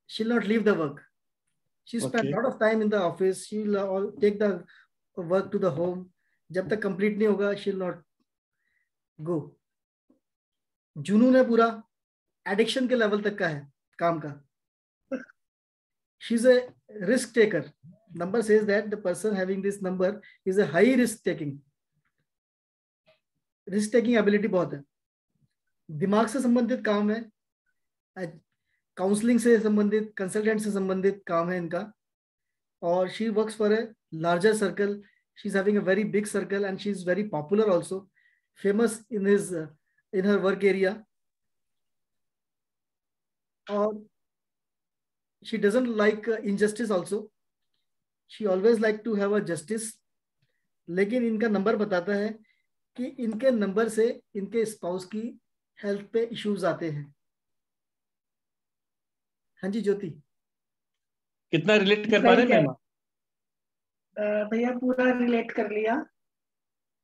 she'll not leave the work. She spent a lot of time in the office. She'll take the work to the home. जब तक कंप्लीट नहीं होगा, she'll not go. जुनून है पूरा, एडिक्शन के लेवल तक का है काम का। She is a risk taker. Number says that the person having this number is a high risk taking. Risk taking ability बहुत है। दिमाग से संबंधित काम है, काउंसलिंग से संबंधित, कंसल्टेंट से संबंधित काम है इनका। और she works for a larger circle. She is having a very big circle and she is very popular also, famous in her work area. और she doesn't like injustice also, she always like to have a justice. लेकिन इनका नंबर बताता है कि इनके नंबर से इनके स्पाउस की हेल्थ पे इश्यूज आते हैं। हाँ जी ज्योति, कितना रिलेट कर पा रहे हैं मैम? भैया पूरा रिलेट कर लिया,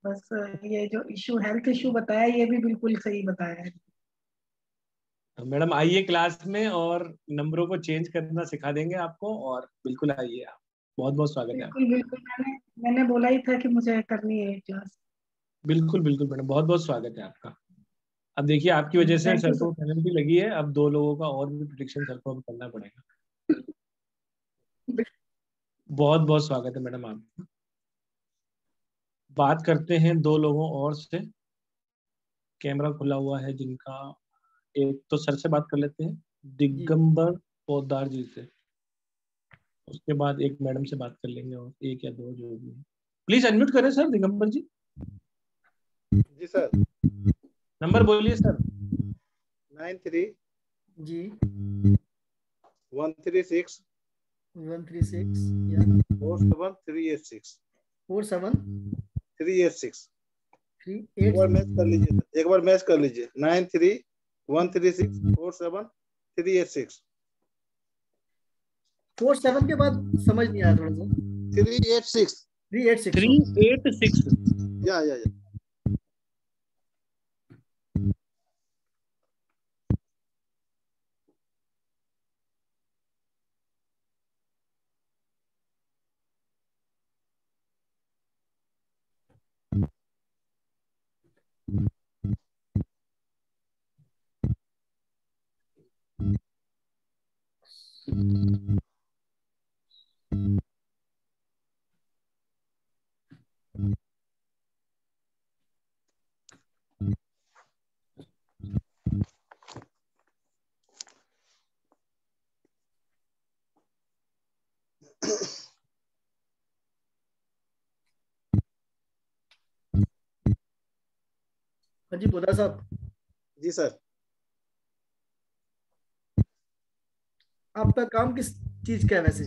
बस ये जो इशू हेल्थ इशू बताया ये भी बिल्कुल सही बताया है। मैडम आइए क्लास में और नंबरों को चेंज करना सिखा देंगे आपको, और बिल्कुल आइए आप, बहुत बहुत स्वागत है। बिल्कुल बिल्कुल, मैंने बोला ही था कि मुझे करनी है क्लास। बिल्कुल बिल्कुल मैडम, बहुत बहुत स्वागत है आपका। अब देखिए आपकी वजह से सर को पेनल्टी लगी है, अब 2 लोगों का और भी प्रेडिक्शन सर को करना पड़ेगा। बहुत बहुत स्वागत है मैडम आपका। बात करते हैं 2 लोगों और से, कैमरा खुला हुआ है जिनका। एक तो सर से बात कर लेते हैं, दिगंबर पोद्दार जी से। उसके बाद एक मैडम से बात कर लेंगे, और 1 या 2 जो भी है। प्लीज अनम्यूट करें सर दिगंबर जी। जी सर। नंबर बोलिए सर। 93 जी 136 या 47386 47386। एक बार मैच कर लीजिए, एक बार मैच कर लीजिए। 93 136 47386। 47 के बाद समझ नहीं आया थोड़ा सा। 386 या हाँ जी पोद्दार साहब। जी सर। आपका काम किस चीज का है वैसे?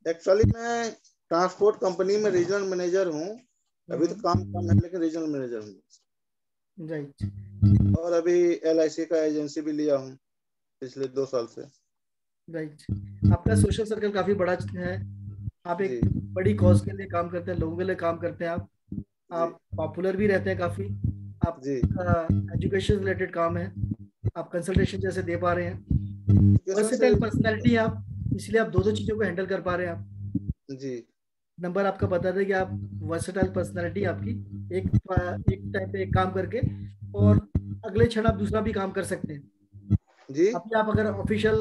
एक्चुअली मैं ट्रांसपोर्ट कंपनी में रीजनल मैनेजर हूँ। अभी तो काम कम है लेकिन रीजनल मैनेजर हूँ। राइट। और अभी LIC का एजेंसी भी लिया हूँ पिछले 2 साल से। राइट। आपका सोशल सर्कल काफी बड़ा है, आप एक बड़ी कॉज के लिए काम करते हैं, लोगों के लिए काम करते हैं। आप पॉपुलर भी रहते हैं काफी। आप एजुकेशन रिलेटेड काम है, आप कंसल्टेशन जैसे दे पा रहे हैं। वर्सेटाइल पर्सनालिटी आप, इसलिए आप 2 चीजों को हैंडल कर पा रहे हैं आप। जी। नंबर आपका बताता है कि आप वर्सेटाइल पर्सनालिटी आपकी, एक टाइम पे एक काम करके और अगले क्षण आप दूसरा भी काम कर सकते हैं जी। आप अगर ऑफिशियल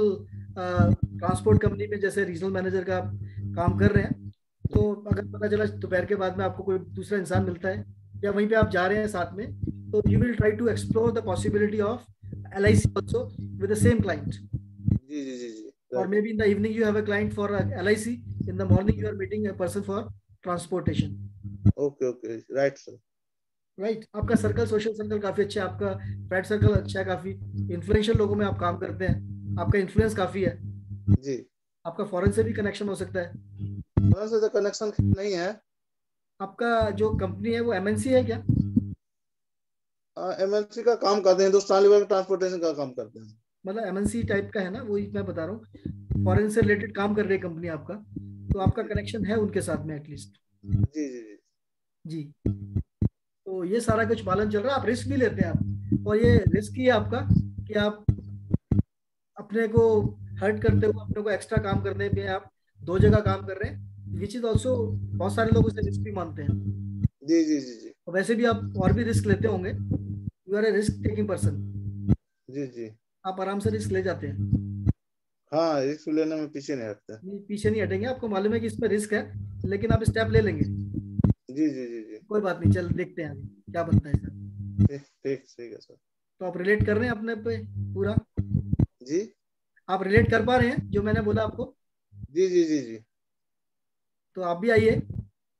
ट्रांसपोर्ट कंपनी में जैसे रीजनल मैनेजर का आप काम कर रहे हैं, तो अगर पता चला दोपहर के बाद में आपको कोई दूसरा इंसान मिलता है या वहीं पे आप जा रहे हैं साथ में, तो you will try to explore the possibility of LIC also with the same client. जी जी जी जी। Or maybe in the evening you have a client for LIC. In the morning you are meeting a person for transportation. Okay okay, right sir. Right, आपका सर्कल, सोशल सर्कल काफी अच्छा है, आपका फ्रेंड सर्कल अच्छा है, काफी इन्फ्लुएंशियल लोगों में आप काम करते हैं, आपका इन्फ्लुएंस काफी है जी। आपका फॉरेन से भी कनेक्शन हो सकता है। फॉरेन से तो कनेक्शन नहीं है। आपका जो कंपनी है वो MNC है क्या? MNC का काम करते हैं, हिंदुस्तान लीवर ट्रांसपोर्टेशन का काम करते हैं। मतलब MNC टाइप का है ना, वही मैं बता रहा हूँ, फॉरेन से रिलेटेड काम कर रही है कंपनी आपका, तो आपका कनेक्शन है उनके साथ में एटलीस्ट। जी जी जी जी। तो ये सारा कुछ पालन चल रहा है, आप रिस्क भी लेते हैं आप, और ये रिस्क ही है आपका कि आप अपने को हर्ट करते हुए अपने को एक्स्ट्रा काम करने पे आप 2 जगह काम कर रहे हैं, विच इज ऑल्सो, बहुत सारे लोग उसे रिस्क भी मानते हैं। जी जी जी जी। और वैसे भी आप और भी रिस्क लेते होंगे, you are a risk taking person. जी जी। आप आराम से रिस्क ले जाते हैं। हाँ, रिस्क लेने में पीछे नहीं हटते। पीछे नहीं हटेंगे, आपको मालूम है कि इसमें रिस्क है, लेकिन आप स्टेप ले लेंगे। जी जी जी जी। कोई बात नहीं, चल देखते हैं अभी क्या बनता है सर। ठीक है सर। तो आप रिलेट कर रहे हैं अपने पे पूरा? जी। आप रिलेट कर पा रहे हैं जो मैंने बोला आपको? जी जी जी जी। तो आप भी आइए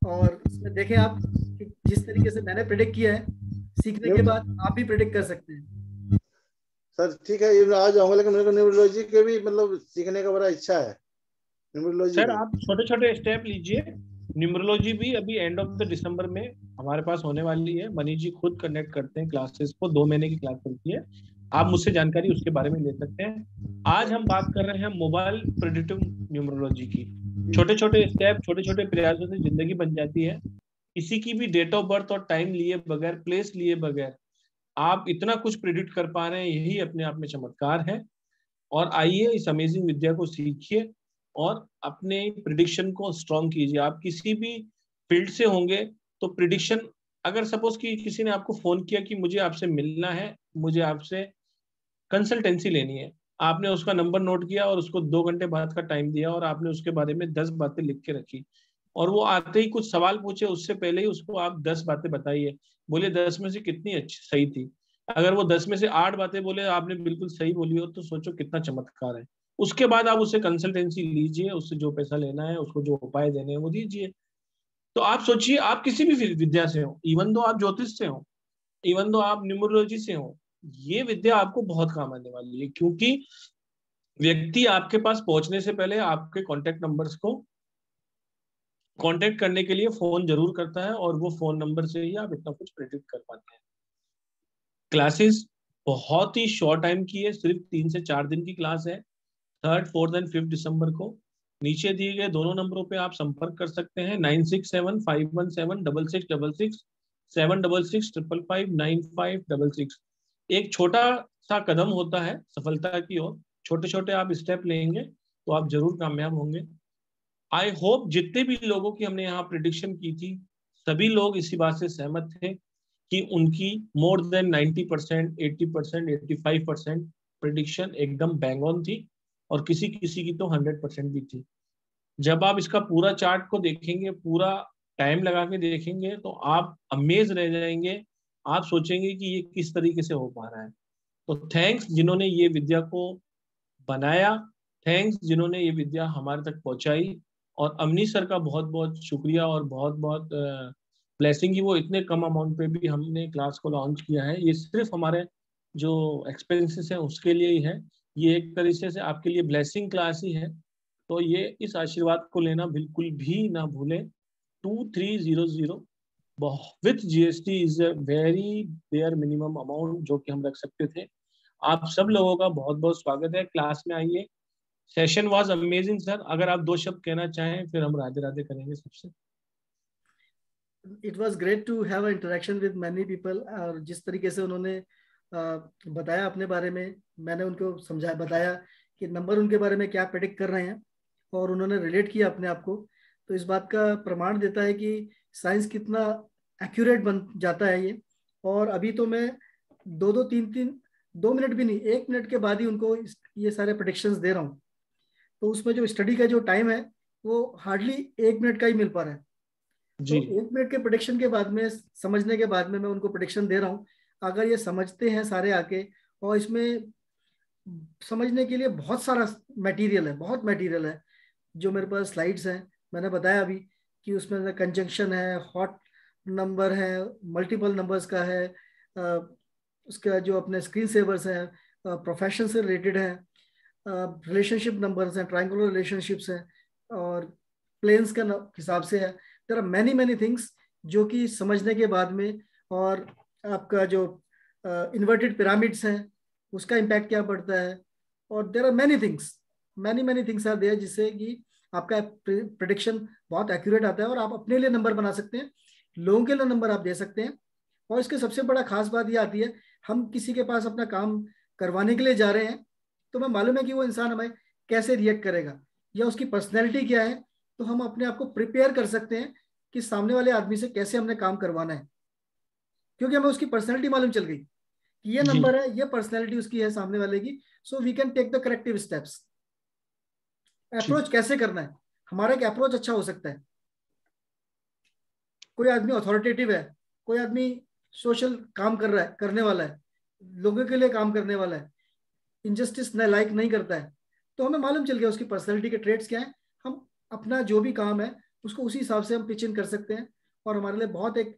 और इसमें देखें आप कि जिस तरीके से मैंने प्रेडिक्ट किया है, सीखने के बाद आप भी प्रेडिक्ट कर सकते हैं। सर ठीक है, ये आ जाऊंगा, लेकिन मेरे को न्यूमरोलॉजी के भी मतलब सीखने का बड़ा इच्छा है। न्यूमरोलॉजी सर आप छोटे छोटे स्टेप लीजिए। न्यूमरोलॉजी भी अभी एंड ऑफ द दिसंबर में हमारे पास होने वाली है। मनीष जी खुद कनेक्ट करते हैं क्लासेस को, 2 महीने की क्लास चलती है, आप मुझसे जानकारी उसके बारे में ले सकते हैं। आज हम बात कर रहे हैं मोबाइल प्रेडिक्टिव न्यूमरोलॉजी की। छोटे छोटे स्टेप, छोटे छोटे प्रयासों से जिंदगी बन जाती है। किसी की भी डेट ऑफ बर्थ और टाइम लिए बगैर, प्लेस लिए बगैर आप इतना कुछ प्रिडिक्ट कर पा रहे हैं, यही अपने आप में चमत्कार है। और आइए इस अमेजिंग विद्या को सीखिए और अपने प्रिडिक्शन को स्ट्रॉन्ग कीजिए। आप किसी भी फील्ड से होंगे तो प्रिडिक्शन, अगर सपोज कि किसी ने आपको फोन किया कि मुझे आपसे मिलना है, मुझे आपसे कंसल्टेंसी लेनी है, आपने उसका नंबर नोट किया और उसको 2 घंटे बाद का टाइम दिया और आपने उसके बारे में 10 बातें लिख के रखी, और वो आते ही कुछ सवाल पूछे, उससे पहले ही उसको आप 10 बातें बताइए, बोले 10 में से कितनी अच्छी सही थी। अगर वो 10 में से 8 बातें बोले आपने बिल्कुल सही बोली हो, तो सोचो कितना चमत्कार है। उसके बाद आप उससे कंसल्टेंसी लीजिए, उससे जो पैसा लेना है, उसको जो उपाय देने हैं वो दीजिए। तो आप सोचिए, आप किसी भी विद्या से हो, इवन दो आप ज्योतिष से हो, इवन दो आप न्यूमरोलॉजी से हो, ये विद्या आपको बहुत काम आने वाली है, क्योंकि व्यक्ति आपके पास पहुंचने से पहले आपके कॉन्टेक्ट नंबर्स को कांटेक्ट करने के लिए फोन जरूर करता है, और वो फोन नंबर से ही आप इतना कुछ प्रेडिक्ट कर पाते हैं। क्लासेस बहुत ही शॉर्ट टाइम की है, सिर्फ 3 से 4 दिन की क्लास है। 3rd, 4th एंड 5th दिसंबर को नीचे दिए गए दोनों नंबरों पे आप संपर्क कर सकते हैं। 9675176666, 7665559566। एक छोटा सा कदम होता है सफलता की ओर, छोटे छोटे आप स्टेप लेंगे तो आप जरूर कामयाब होंगे। आई होप जितने भी लोगों की हमने यहाँ प्रिडिक्शन की थी, सभी लोग इसी बात से सहमत थे कि उनकी मोर देन 90%, 80%, 85% प्रिडिक्शन एकदम बैंग ऑन थी, और किसी किसी की तो 100% भी थी। जब आप इसका पूरा चार्ट को देखेंगे, पूरा टाइम लगा के देखेंगे, तो आप अमेज रह जाएंगे। आप सोचेंगे कि ये किस तरीके से हो पा रहा है। तो थैंक्स जिन्होंने ये विद्या को बनाया, थैंक्स जिन्होंने ये विद्या हमारे तक पहुंचाई, और अमनीश सर का बहुत बहुत शुक्रिया और बहुत बहुत ब्लेसिंग ही वो इतने कम अमाउंट पे भी हमने क्लास को लॉन्च किया है। ये सिर्फ हमारे जो एक्सपेंसेस हैं उसके लिए ही है, ये एक तरीके से आपके लिए ब्लेसिंग क्लास ही है। तो ये इस आशीर्वाद को लेना बिल्कुल भी ना भूलें। 2300 with GST is a very bare minimum amount जो कि हम रख सकते थे। आप सब लोगों का बहुत बहुत स्वागत है, क्लास में आइए। Session was amazing sir. अगर आप 2 शब्द कहना चाहें फिर हम राधे राधे करेंगे सबसे। It was great to have interaction with many people, और जिस तरीके से उन्होंने बताया अपने बारे में, मैंने उनको बताया कि नंबर उनके बारे में क्या प्रेडिक्ट कर रहे हैं, और उन्होंने रिलेट किया अपने आप को। तो इस बात का प्रमाण देता है कि साइंस कितना एक्यूरेट बन जाता है ये। और अभी तो मैं 2 मिनट भी नहीं, 1 मिनट के बाद ही उनको ये सारे प्रेडिक्शंस दे रहा हूँ। तो उसमें जो स्टडी का जो टाइम है वो हार्डली 1 मिनट का ही मिल पा रहा है। तो 1 मिनट के प्रेडिक्शन के बाद में, समझने के बाद में मैं उनको प्रेडिक्शन दे रहा हूँ। अगर ये समझते हैं सारे आके, और इसमें समझने के लिए बहुत सारा मटेरियल है, बहुत मटेरियल है। जो मेरे पास स्लाइड्स हैं, मैंने बताया अभी कि उसमें कंजंक्शन है, हॉट नंबर है, मल्टीपल नंबर्स का है, उसका जो अपने स्क्रीन सेवर्स हैं, प्रोफेशन से रिलेटेड है, रिलेशनशिप नंबर्स हैं, ट्रायंगुलर रिलेशनशिप्स हैं, और प्लेन्स का हिसाब से है। देयर आर मैनी थिंग्स जो कि समझने के बाद में, और आपका जो इन्वर्टेड पिरामिड्स हैं उसका इम्पैक्ट क्या पड़ता है, और there are many things are there, जिससे कि आपका प्रेडिक्शन बहुत एक्यूरेट आता है और आप अपने लिए नंबर बना सकते हैं, लोगों के लिए नंबर आप दे सकते हैं। और इसके सबसे बड़ा खास बात ये आती है, हम किसी के पास अपना काम करवाने के लिए जा रहे हैं, तो हमें मालूम है कि वो इंसान हमें कैसे रिएक्ट करेगा या उसकी पर्सनैलिटी क्या है। तो हम अपने आप को प्रिपेयर कर सकते हैं कि सामने वाले आदमी से कैसे हमने काम करवाना है, क्योंकि हमें उसकी पर्सनैलिटी मालूम चल गई कि ये नंबर है, ये पर्सनैलिटी उसकी है सामने वाले की। So we can take the corrective steps. Approach कैसे करना है, हमारा एक अप्रोच अच्छा हो सकता है। कोई आदमी अथॉरिटेटिव है, कोई आदमी सोशल काम कर रहा है, करने वाला है, लोगों के लिए काम करने वाला है, इनजस्टिस लाइक नहीं करता है, तो हमें मालूम चल गया उसकी पर्सनैलिटी के ट्रेट्स क्या है। हम अपना जो भी काम है उसको उसी हिसाब से हम पिच इन कर सकते हैं, और हमारे लिए बहुत एक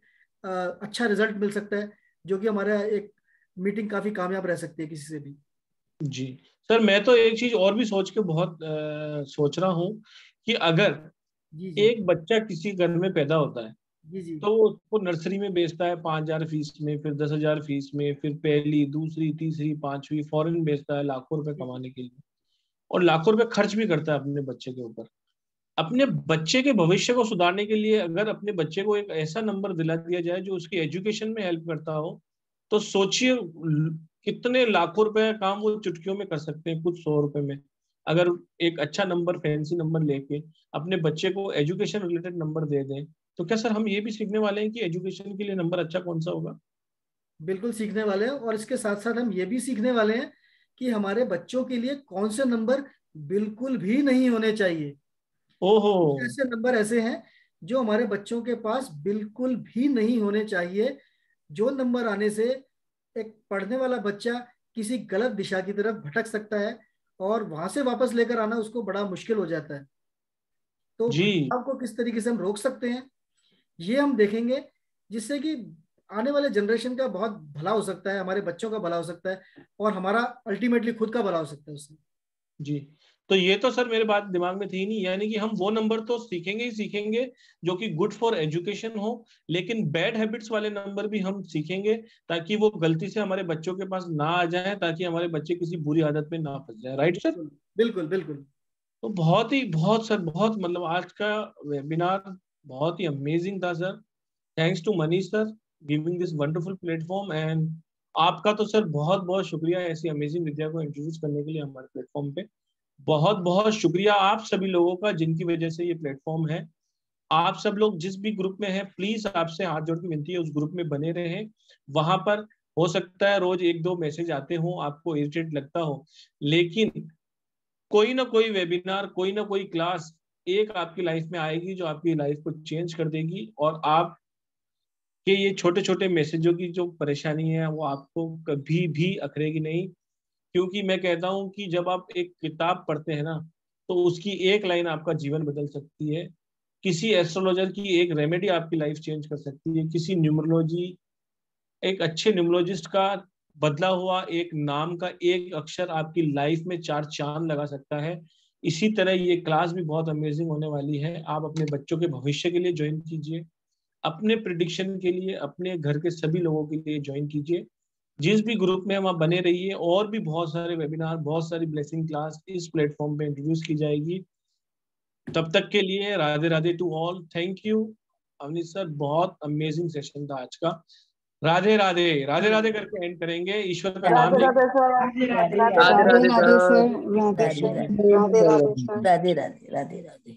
अच्छा रिजल्ट मिल सकता है, जो कि हमारा एक मीटिंग काफी कामयाब रह सकती है किसी से भी। जी सर, मैं तो एक चीज और भी सोच के बहुत सोच रहा हूँ कि अगर एक बच्चा किसी घर में पैदा होता है तो वो उसको नर्सरी में बेचता है 5,000 फीस में, फिर 10,000 फीस में, फिर पहली, दूसरी, तीसरी, 5वीं फॉरेन बेचता है लाखों रुपए कमाने के लिए, और लाखों रुपए खर्च भी करता है अपने बच्चे के ऊपर। अपने बच्चे के भविष्य को सुधारने के लिए अगर अपने बच्चे को एक ऐसा नंबर दिला दिया जाए जो उसकी एजुकेशन में हेल्प करता हो, तो सोचिए कितने लाखों रुपए का काम वो चुटकियों में कर सकते हैं, कुछ 100 रुपए में। अगर एक अच्छा नंबर, फैंसी नंबर लेके अपने बच्चे को एजुकेशन रिलेटेड नंबर दे दें, तो क्या सर हम ये भी सीखने वाले हैं कि एजुकेशन के लिए नंबर अच्छा कौन सा होगा? बिल्कुल सीखने वाले हैं, और इसके साथ साथ हम ये भी सीखने वाले हैं कि हमारे बच्चों के लिए कौन से नंबर बिल्कुल भी नहीं होने चाहिए। ओहो, ऐसे नंबर ऐसे हैं जो हमारे बच्चों के पास बिल्कुल भी नहीं होने चाहिए, जो नंबर आने से एक पढ़ने वाला बच्चा किसी गलत दिशा की तरफ भटक सकता है, और वहां से वापस लेकर आना उसको बड़ा मुश्किल हो जाता है। तो भटकाव को किस तरीके से हम रोक सकते हैं, ये हम देखेंगे, जिससे कि आने वाले जनरेशन का बहुत भला हो सकता है, हमारे बच्चों का भला हो सकता है, और हमारा अल्टीमेटली खुद का भला हो सकता है उससे। जी, तो ये तो सर मेरे बात दिमाग में थी नहीं, यानी कि हम वो नंबर तो सीखेंगे ही सीखेंगे जो कि गुड फॉर एजुकेशन हो, लेकिन बैड हैबिट्स वाले नंबर भी हम सीखेंगे ताकि वो गलती से हमारे बच्चों के पास ना आ जाए, ताकि हमारे बच्चे किसी बुरी आदत में ना फंस जाए। Right sir? बिल्कुल बिल्कुल। तो बहुत सर, बहुत मतलब आज का वेबिनार बहुत ही अमेजिंग था sir. Thanks to Manish sir giving this wonderful platform, and आपका तो सर बहुत बहुत शुक्रिया ऐसी अमेजिंग विद्या को इंट्रोड्यूस करने के लिए हमारे प्लेटफॉर्म पे। बहुत बहुत शुक्रिया आप सभी लोगों का जिनकी वजह से ये प्लेटफॉर्म है। आप सब लोग जिस भी ग्रुप में हैं, प्लीज आपसे हाथ जोड़ के विनती है उस ग्रुप में बने रहें। वहां पर हो सकता है रोज 1-2 मैसेज आते हो, आपको इरिटेट लगता हो, लेकिन कोई ना कोई वेबिनार, कोई ना कोई क्लास एक आपकी लाइफ में आएगी जो आपकी लाइफ को चेंज कर देगी, और आप कि ये छोटे छोटे मैसेजों की जो परेशानी है वो आपको कभी भी अखरेगी नहीं। क्योंकि मैं कहता हूं कि जब आप एक किताब पढ़ते हैं ना, तो उसकी एक लाइन आपका जीवन बदल सकती है। किसी एस्ट्रोलॉजर की एक रेमेडी आपकी लाइफ चेंज कर सकती है। किसी न्यूमरोलॉजी, एक अच्छे न्यूमरोलॉजिस्ट का बदला हुआ एक नाम का एक अक्षर आपकी लाइफ में 4 चांद लगा सकता है। इसी तरह ये क्लास भी बहुत अमेजिंग होने वाली है। आप अपने बच्चों के भविष्य के लिए ज्वाइन कीजिए, अपने प्रिडिक्शन के लिए, अपने घर के सभी लोगों के लिए ज्वाइन कीजिए। जिस भी ग्रुप में वहाँ बने रहिए, और भी बहुत सारे वेबिनार, बहुत सारी ब्लेसिंग क्लास इस प्लेटफॉर्म पे इंट्रोड्यूस की जाएगी। तब तक के लिए Radhe Radhe to all. Thank you Avnish sir, बहुत अमेजिंग सेशन था आज का। राधे राधे, राधे राधे करके एंड करेंगे। ईश्वर का नाम राधे राधे राधे राधे।